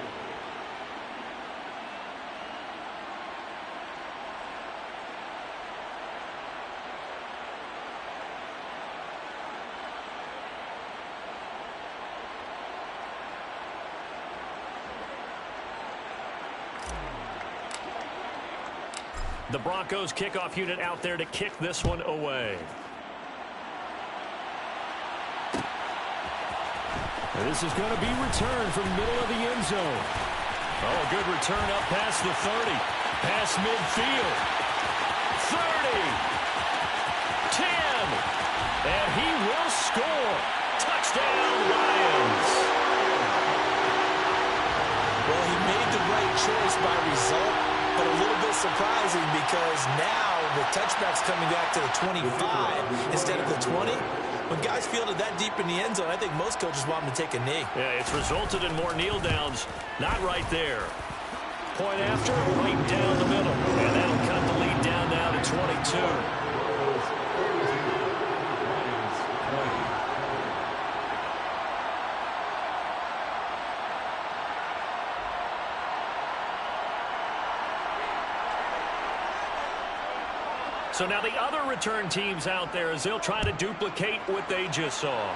The Broncos kickoff unit out there to kick this one away. This is going to be returned from the middle of the end zone. Oh, good return up past the 30. Past midfield. 30. 10. And he will score. Touchdown, Lions. surprising because now the touchback's coming back to the 25 instead of the 20. When guys fielded that deep in the end zone, I think most coaches want them to take a knee. Yeah, it's resulted in more kneel downs. Not right there. Point after, right down the middle. And that'll cut the lead down now to 22. So now the other return teams out there as they'll try to duplicate what they just saw.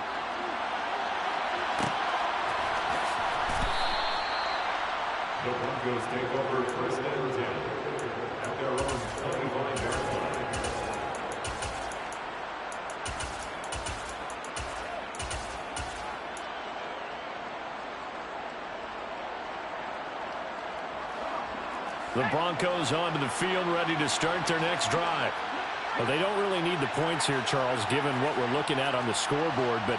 The Broncos take over first and 10 at their own 25-yard line. The Broncos onto the field, ready to start their next drive. Well, they don't really need the points here, Charles, given what we're looking at on the scoreboard, but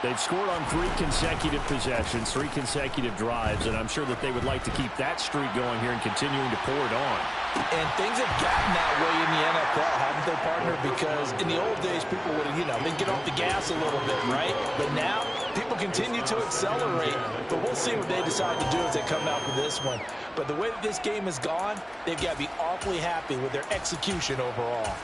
they've scored on 3 consecutive possessions, 3 consecutive drives, and I'm sure that they would like to keep that streak going here and continuing to pour it on. And things have gotten that way in the NFL, haven't they, partner? Because in the old days, people would have, they'd get off the gas a little bit, right? But now, people continue to accelerate. But we'll see what they decide to do as they come out for this one. But the way that this game has gone, they've got to be awfully happy with their execution overall.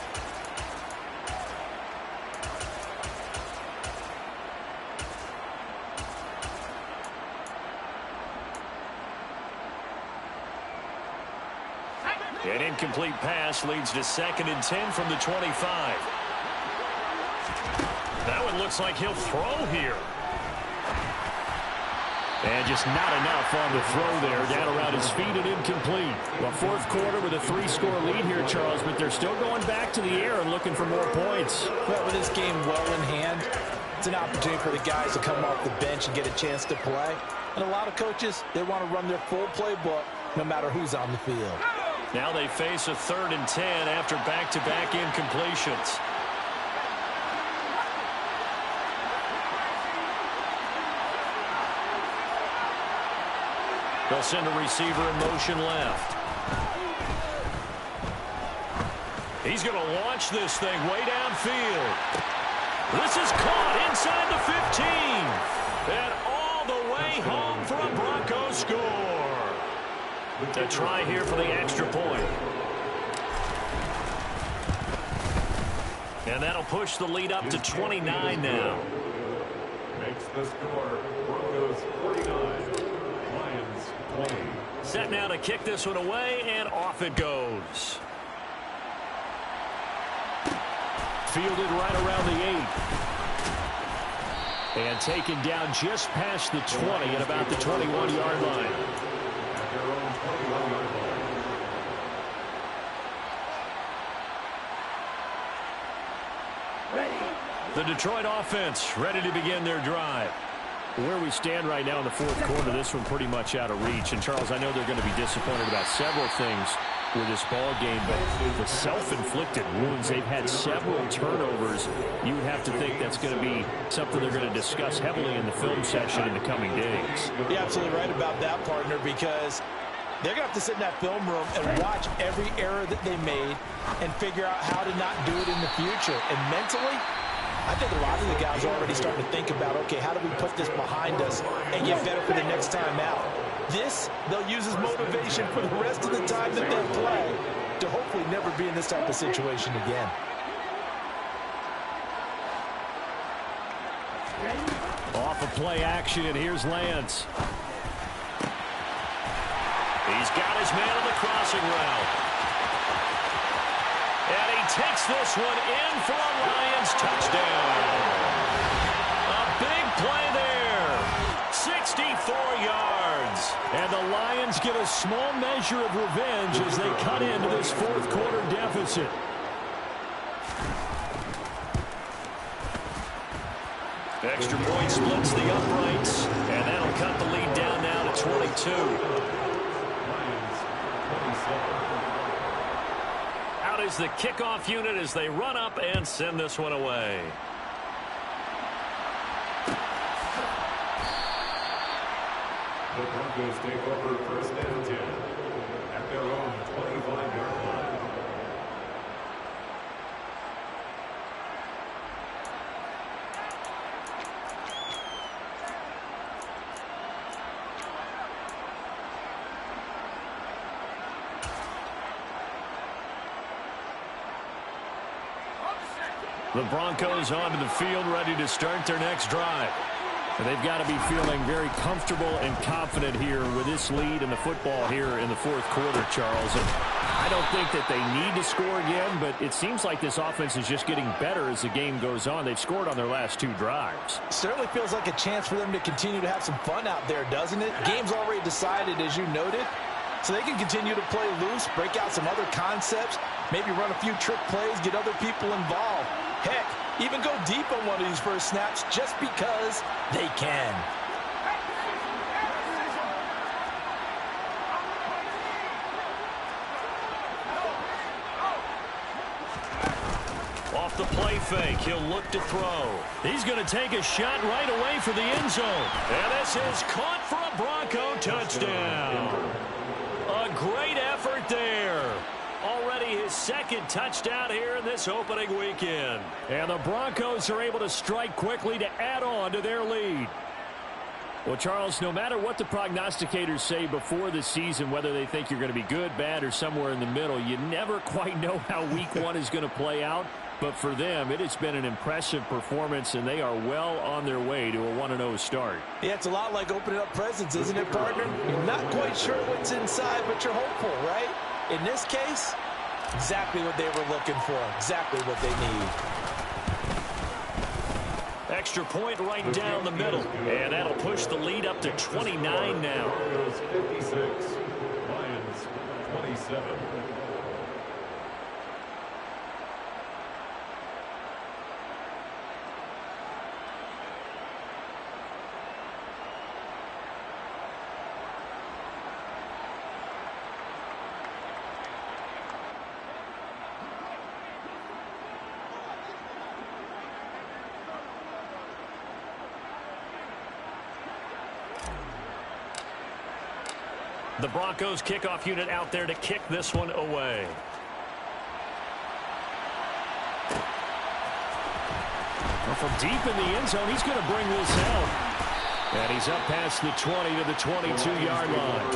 An incomplete pass leads to 2nd and 10 from the 25. That one looks like he'll throw here. And just not enough on the throw there. Down around his feet and incomplete. Well, 4th quarter with a 3-score lead here, Charles, but they're still going back to the air and looking for more points. Well, with this game well in hand, it's an opportunity for the guys to come off the bench and get a chance to play. And a lot of coaches, they want to run their full playbook no matter who's on the field. Now they face a 3rd and 10 after back-to-back incompletions. They'll send a receiver in motion left. He's going to launch this thing way downfield. This is caught inside the 15. And all the way home for a Broncos score. To try here for the extra point. And that'll push the lead up to 29 now. Makes the score Broncos 49, Lions 20. Set now to kick this one away, and off it goes. Fielded right around the 8. And taken down just past the 20 at about the 21-yard line. The Detroit offense ready to begin their drive. Where we stand right now in the 4th quarter, this one pretty much out of reach. And, Charles, I know they're going to be disappointed about several things with this ball game, but the self-inflicted wounds, they've had several turnovers. You would have to think that's going to be something they're going to discuss heavily in the film session in the coming days. You're absolutely right about that, partner, because they're going to have to sit in that film room and watch every error that they made and figure out how to not do it in the future. And mentally, I think a lot of the guys are already starting to think about, okay, how do we put this behind us and get better for the next time out? This, they'll use as motivation for the rest of the time that they play to hopefully never be in this type of situation again. Off of play action, and here's Lance. He's got his man on the crossing route. And he takes this one in for a Lions touchdown. A big play there. 64 yards. And the Lions get a small measure of revenge as they cut into this 4th quarter deficit. Extra point splits the uprights. And that'll cut the lead down now to 22. Out is the kickoff unit as they run up and send this one away. The Broncos take over first and 10 at their own 25-yard line. The Broncos onto the field, ready to start their next drive. They've got to be feeling very comfortable and confident here with this lead in the football here in the fourth quarter, Charles. And I don't think that they need to score again, but it seems like this offense is just getting better as the game goes on. They've scored on their last 2 drives. Certainly feels like a chance for them to continue to have some fun out there, doesn't it? Game's already decided, as you noted, so they can continue to play loose, break out some other concepts, maybe run a few trick plays, get other people involved. Heck, even go deep on one of these first snaps just because they can. Off the play fake, he'll look to throw. He's going to take a shot right away for the end zone. And this is caught for a Bronco touchdown. A great effort there. Already his second touchdown here in this opening weekend. And the Broncos are able to strike quickly to add on to their lead. Well, Charles, no matter what the prognosticators say before the season, whether they think you're going to be good, bad, or somewhere in the middle, you never quite know how week 1 is going to play out. But for them, it has been an impressive performance, and they are well on their way to a 1-0 start. Yeah, it's a lot like opening up presents, isn't it, partner? You're not quite sure what's inside, but you're hopeful, right? In this case, exactly what they were looking for, exactly what they need. Extra point right down the middle, and that'll push the lead up to 29 now. 56, Lions 27. The Broncos kickoff unit out there to kick this one away. Well, from deep in the end zone, he's going to bring this out. And he's up past the 20 to the 22-yard line.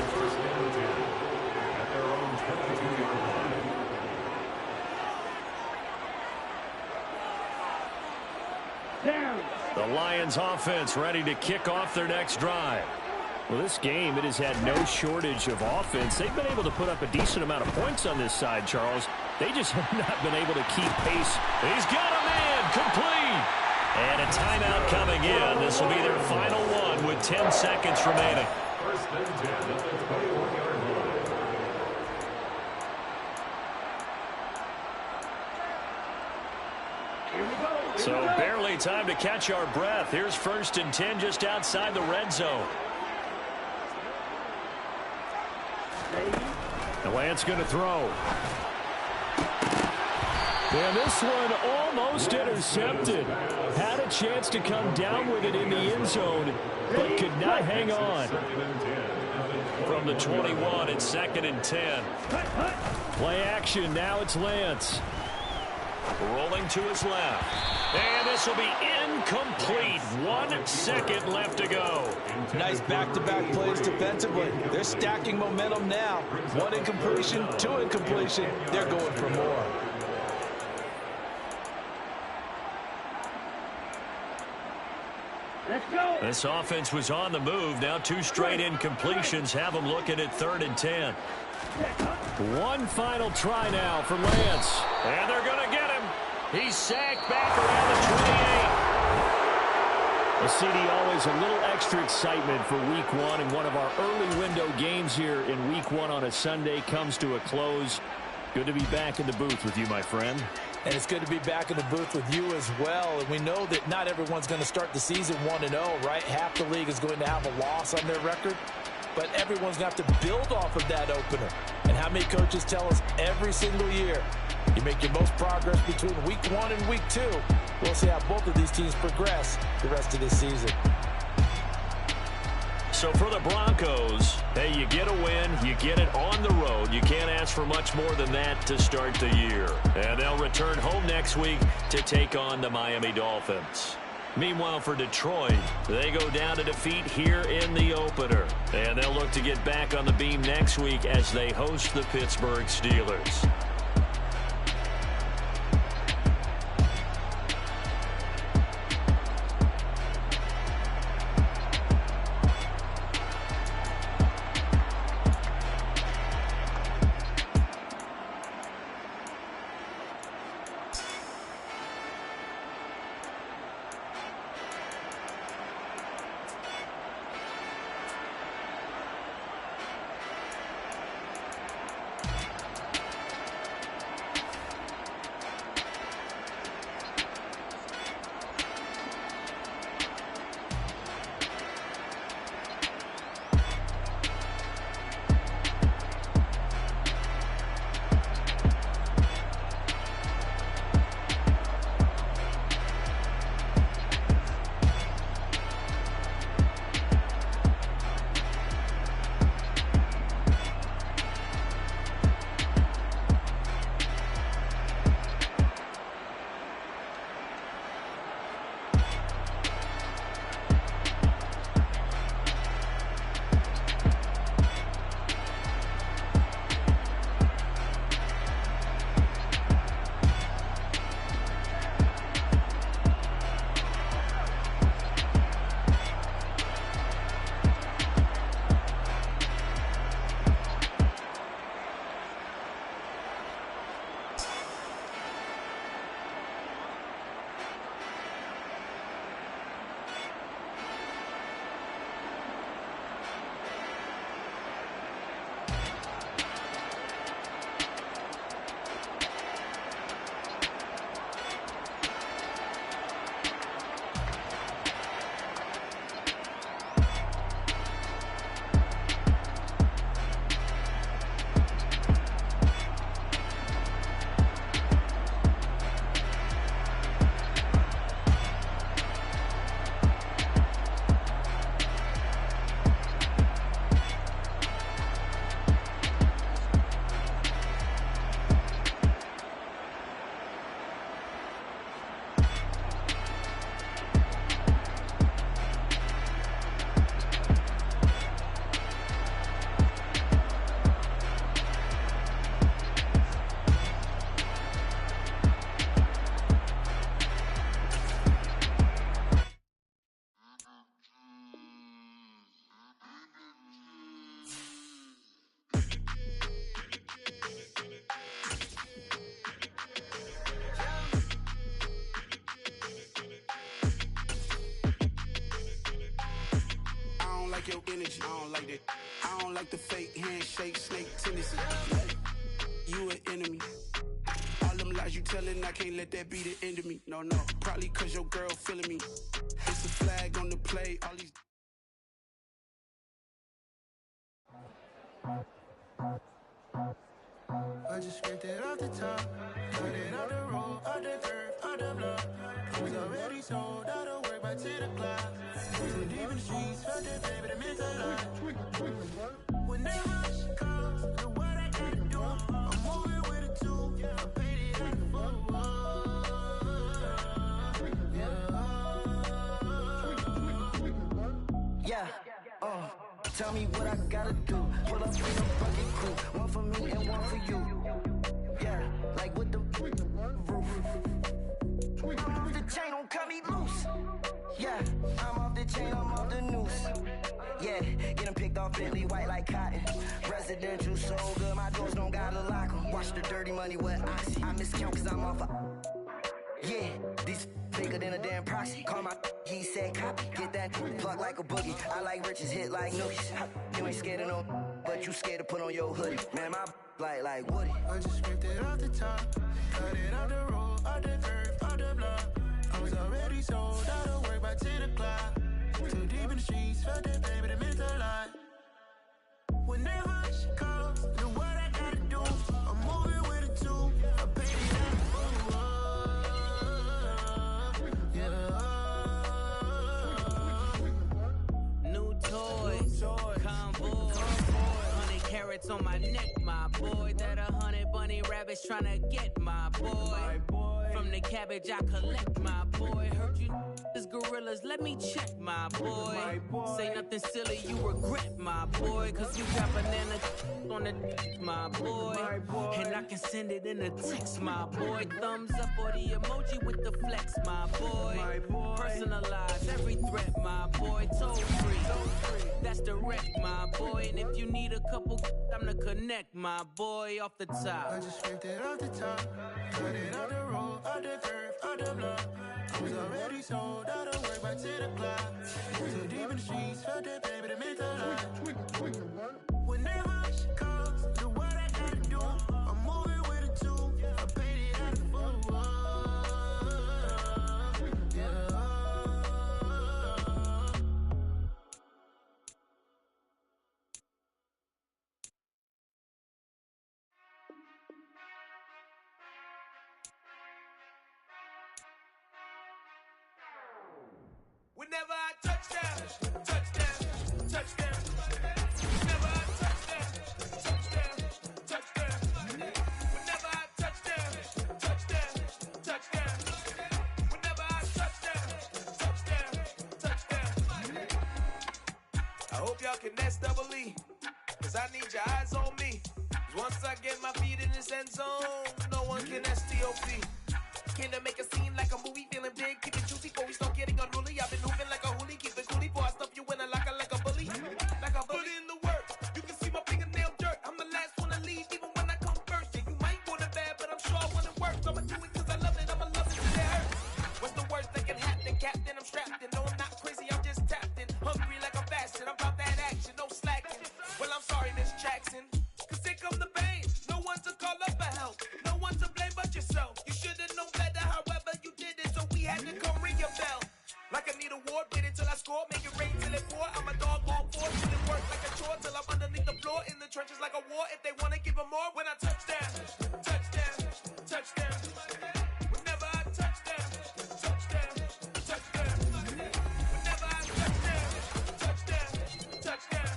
The Lions offense ready to kick off their next drive. Well, this game, it has had no shortage of offense. They've been able to put up a decent amount of points on this side, Charles. They just have not been able to keep pace. He's got a man complete. And a timeout coming in. This will be their final one with 10 seconds remaining. First and 10 at the 21-yard line. So barely time to catch our breath. Here's first and 10 just outside the red zone. And Lance going to throw. And this one almost intercepted. Had a chance to come down with it in the end zone, but could not hang on. From the 21, it's second and 10. Play action, now it's Lance. Rolling to his left. And this will be incomplete. 1 second left to go. Nice back-to-back plays defensively. They're stacking momentum now. 1 incompletion, 2 incompletion. They're going for more. Let's go. This offense was on the move. Now 2 straight incompletions have them looking at third and 10. One final try now for Lance. And they're going to get him. He's sacked back around the 28. Well, CD, always a little extra excitement for week 1. And one of our early window games here in week 1 on a Sunday comes to a close. Good to be back in the booth with you, my friend. And it's good to be back in the booth with you as well. And we know that not everyone's going to start the season 1-0, right? Half the league is going to have a loss on their record. But everyone's going to have to build off of that opener. And how many coaches tell us every single year, you make your most progress between week 1 and week 2. We'll see how both of these teams progress the rest of this season. So for the Broncos, hey, you get a win, you get it on the road. You can't ask for much more than that to start the year. And they'll return home next week to take on the Miami Dolphins. Meanwhile, for Detroit, they go down to defeat here in the opener. And they'll look to get back on the beam next week as they host the Pittsburgh Steelers. like your energy. I don't like that. I don't like the fake handshake, snake tendency. You an enemy. All them lies you telling, I can't let that be the end of me. No, probably cause your girl feeling me. It's a flag on the play, all these... I just scraped it off the top, cut it out the road, out the curve, out the block. I was already sold, out of work by 10 o'clock. Too deep in the streets, felt that baby, the mental lie. Whenever she calls, do what I gotta do. I'm moving with a two, I paid it out the full. Yeah, tell me what I gotta do. Pull up in a bucket crew, one for me and one for you. Yeah, like with the roof. I'm off the chain, don't cut me loose. Yeah, I'm off the chain, I'm off the noose. Yeah, getting picked off Bentley, white like cotton. Residential so good, my doors don't gotta lock 'em. Watch the dirty money with oxy. I miscount cause I'm off yeah, these bigger than a damn proxy. Call my he said copy. Get that plug like a boogie. I like riches, hit like nookies. You ain't scared of no, but you scared to put on your hoodie. Man, my like Woody. I just scraped it off the top, cut it out the road, out the curve, out the block. I was already sold, out of work by 10 o'clock. Too deep in the streets, felt that baby, the mental lie. Whenever she calls, do what I gotta do. I'm moving with a two, I paid it out the full. New toys, convoy, 100 carats on my neck, my boy. That 100 bunny rabbits tryna get my boy. From the cabbage I collect, my boy. Heard you is gorillas, let me check, my boy. Say nothing silly, you regret, my boy. Cause you got banana on the my boy. And I can send it in a text, my boy. Thumbs up or the emoji with the flex, my boy. Personalize every threat, my boy. Toll free, that's direct, my boy. And if you need a couple, I'm to connect, my boy, off the top. I just scraped it off the top, cut it out the road, out the curve, out the block. I was already sold, out of work by 10 o'clock. Too deep in the streets, felt that baby, the mental lie. Whenever she calls, do what I gotta do. I'm moving with a two, I paid it out the full. Whenever I touch down, touchdown, touchdown. Whenever I touch down, touchdown, touchdown. Whenever I touch down, touchdown, touchdown. Whenever I touch down, touchdown. I hope y'all can nest double E, cause I need your eyes on me. Cause once I get my feet in this end zone, no one can STOP. Came to make a scene like a movie, feeling big, keep it juicy before we start getting unruly. I've been moving like a hoolie, keep it coolie before I stuff you in a locker like a bully. Like a bully. Put in the work, you can see my fingernail dirt. I'm the last one to leave, even when I come first. Yeah, you might want it bad, but I'm sure I want it worse. I'ma do it cause I love it, I'ma love it till it hurts. What's the worst that can happen, Captain? I'm strapped in, no I'm not crazy, I'm just tapped in. Hungry like I'm fasting, I'm about that action, no slacking. Well, I'm sorry, Miss Jackson, cause here come the pain. No one to call up for help, no one to blame but yourself. You should've known better, however you did it, so we had to come ring your bell. Like I need a award, wait until I score, make it rain till it pour. I'm a dog on four, till it work like a chore, till I'm underneath the floor, in the trenches like a war. If they wanna give them more, when I touch down, touchdown, touchdown. Whenever I touch down, touchdown, touchdown. Whenever I touch down, touchdown, touchdown.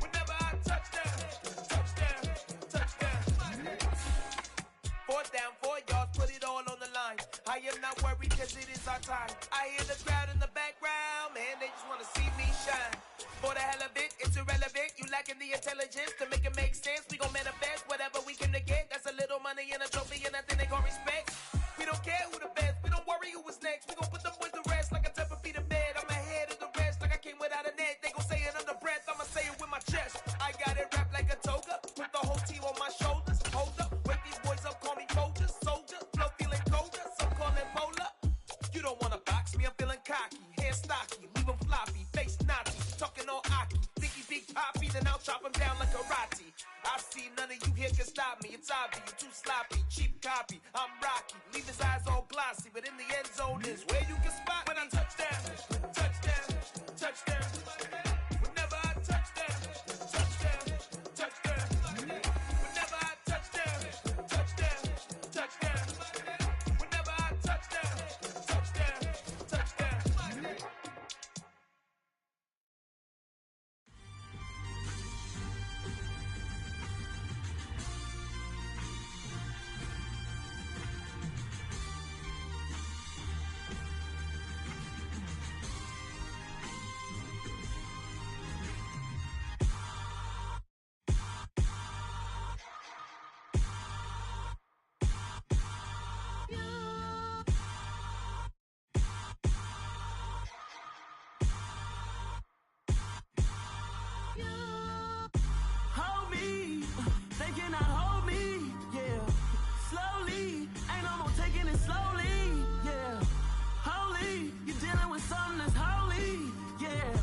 Whenever I touch down, touchdown, touchdown. 4th down, 4 yards, put it all on the line. I am not worried cause it is our time. I hear the crowd in the background, man, they just wanna see me shine. For the hell of it, it's irrelevant. You lacking the intelligence to make it make sense. We gon' manifest whatever we came to get. That's a little money and a trophy and nothing they gon' respect. We don't care who the best, we don't worry who was next. We gon' put them boys to rest like a Tempur-Pedic bed. I'm ahead of the rest like I came without a net. They gon' say it under breath, I'ma say it with my chest. I got it wrapped like a toga, put the whole team on my shoulders. Hold up, wake these boys up, call me Folgers. Soldier, flow feeling colder, some call it polar. You don't wanna box me, I'm feeling cocky. Hair stocky, leave them floppy, face naughty. Talking all see none of you here can stop me. It's obvious, you're too sloppy, cheap copy. I'm Rocky, leave his eyes all glossy, but in the end zone is where you can spot when I touchdown, touchdown, touchdown. Whenever I touchdown, touchdown, touchdown. Whenever I touchdown, touchdown, touchdown. Whenever I touchdown, touchdown, touchdown. Hold me, they cannot hold me, yeah. Slowly, ain't no more taking it slowly, yeah. Holy, you're dealing with something that's holy, yeah.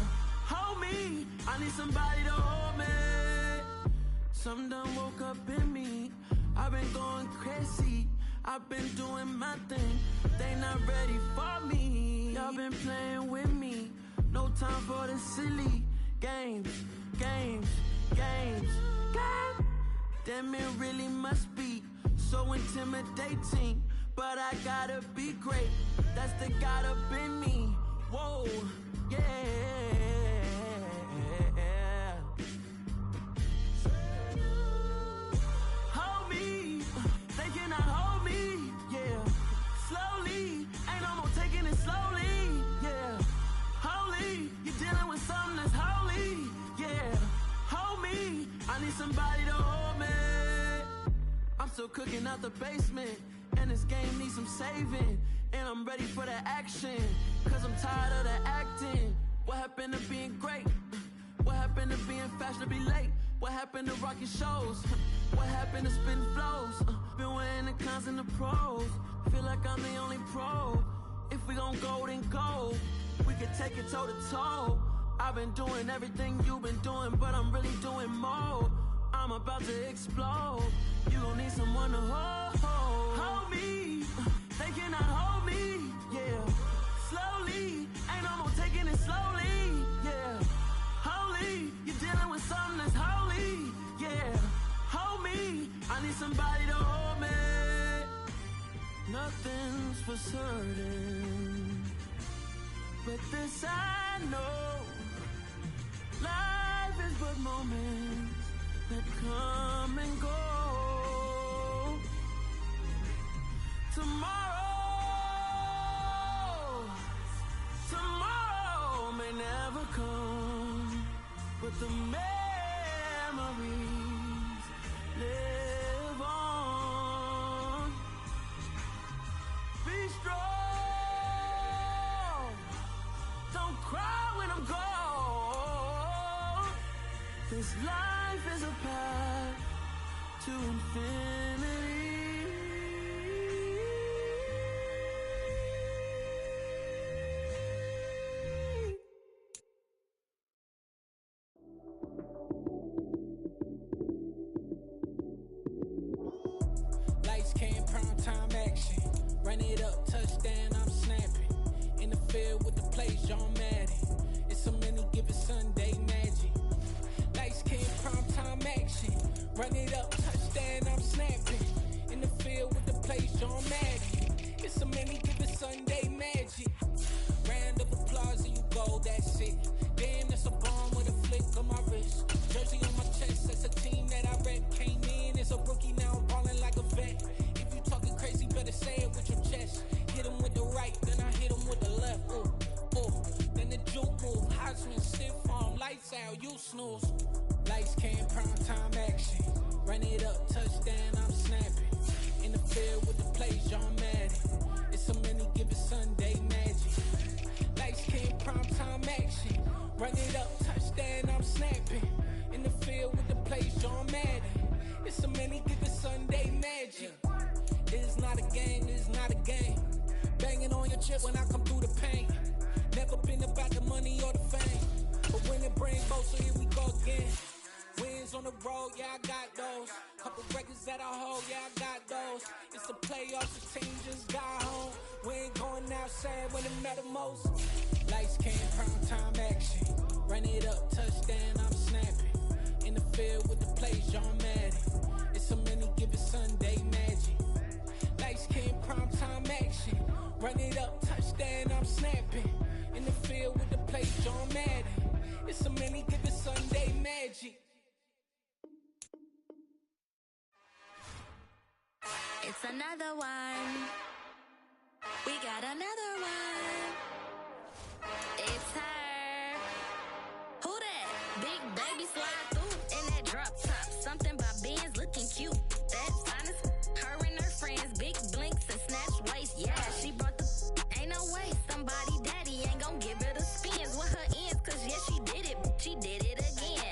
Hold me, I need somebody to hold me. Something done woke up in me, I've been going crazy. I've been doing my thing, they not ready for me. Y'all been playing with me, no time for the silly games, games, games, games. Damn, it really must be so intimidating, but I gotta be great, that's the God up in me. Whoa, yeah. Hold me, they cannot hold me, yeah. Slowly, ain't no more taking it slowly, yeah. Holy, you're dealing with something that's holy, yeah. Hold me, I need somebody to hold me. I'm still cooking out the basement, and this game needs some saving. And I'm ready for the action, cause I'm tired of the acting. What happened to being great? What happened to being fashionably late? What happened to rocking shows? What happened to spitting flows? Been wearing the cons and the pros. Feel like I'm the only pro. If we gon' go, then go. We can take it toe to toe. I've been doing everything you've been doing, but I'm really doing more. I'm about to explode. You gon' need someone to hold. Hold me, they cannot hold me, yeah. Slowly, ain't no more taking it slowly, yeah. Holy, you're dealing with something that's holy, yeah. Hold me, I need somebody to hold me. Nothing's for certain, but this I know. Life is but moments that come and go. Tomorrow may never come, but the memories live on. Be strong, don't cry when I'm gone. This life is a path to infinity. Lights came, prime time action. Run it up, touchdown, I'm snapping. In the field with the plays, John Madden. It's a many given Sunday magic. Lights came, prime time action. Run it up, touchdown, I'm snapping. In the field with the plays, John Madden. It's a many given Sunday magic. Round of applause and you go, that's it. Damn, that's a bomb with a flick on my wrist. Jersey on my chest, that's a team that I rep. Came in as a rookie, now I'm ballin' like a vet. If you talking crazy, better say it with your chest. Hit him with the right, then I hit him with the left. Ooh, ooh. Then the juke move, Heisman, stiff arm, lights out, you snooze. Lights came, prime time action. Run it up, touchdown, I'm snapping. In the field with the plays, John Madden. It's a many given Sunday magic. Lights came, prime time action. Run it up, touchdown, I'm snapping. In the field with the plays, John Madden. It's a many given Sunday magic. It is not a game, it is not a game. Banging on your chest when I come through the pain. Never been about the money or the fame, but when it brings both, so here we go again. Wins Wins on the road, yeah, I got those. Couple records that I hold, yeah, I got those. It's the playoffs, the team just got home. We ain't going outside when it matter most. Lights came, prime time action. Run it up, touchdown, I'm snapping. In the field with the plays, John Madden. It's so many given Sunday magic. Lights came, prime time action. Run it up, touchdown, I'm snapping. In the field with the plays, John Madden. It's so many given Sunday magic. It's another one. We got another one. It's her. Who that? Big baby slide through in that drop top.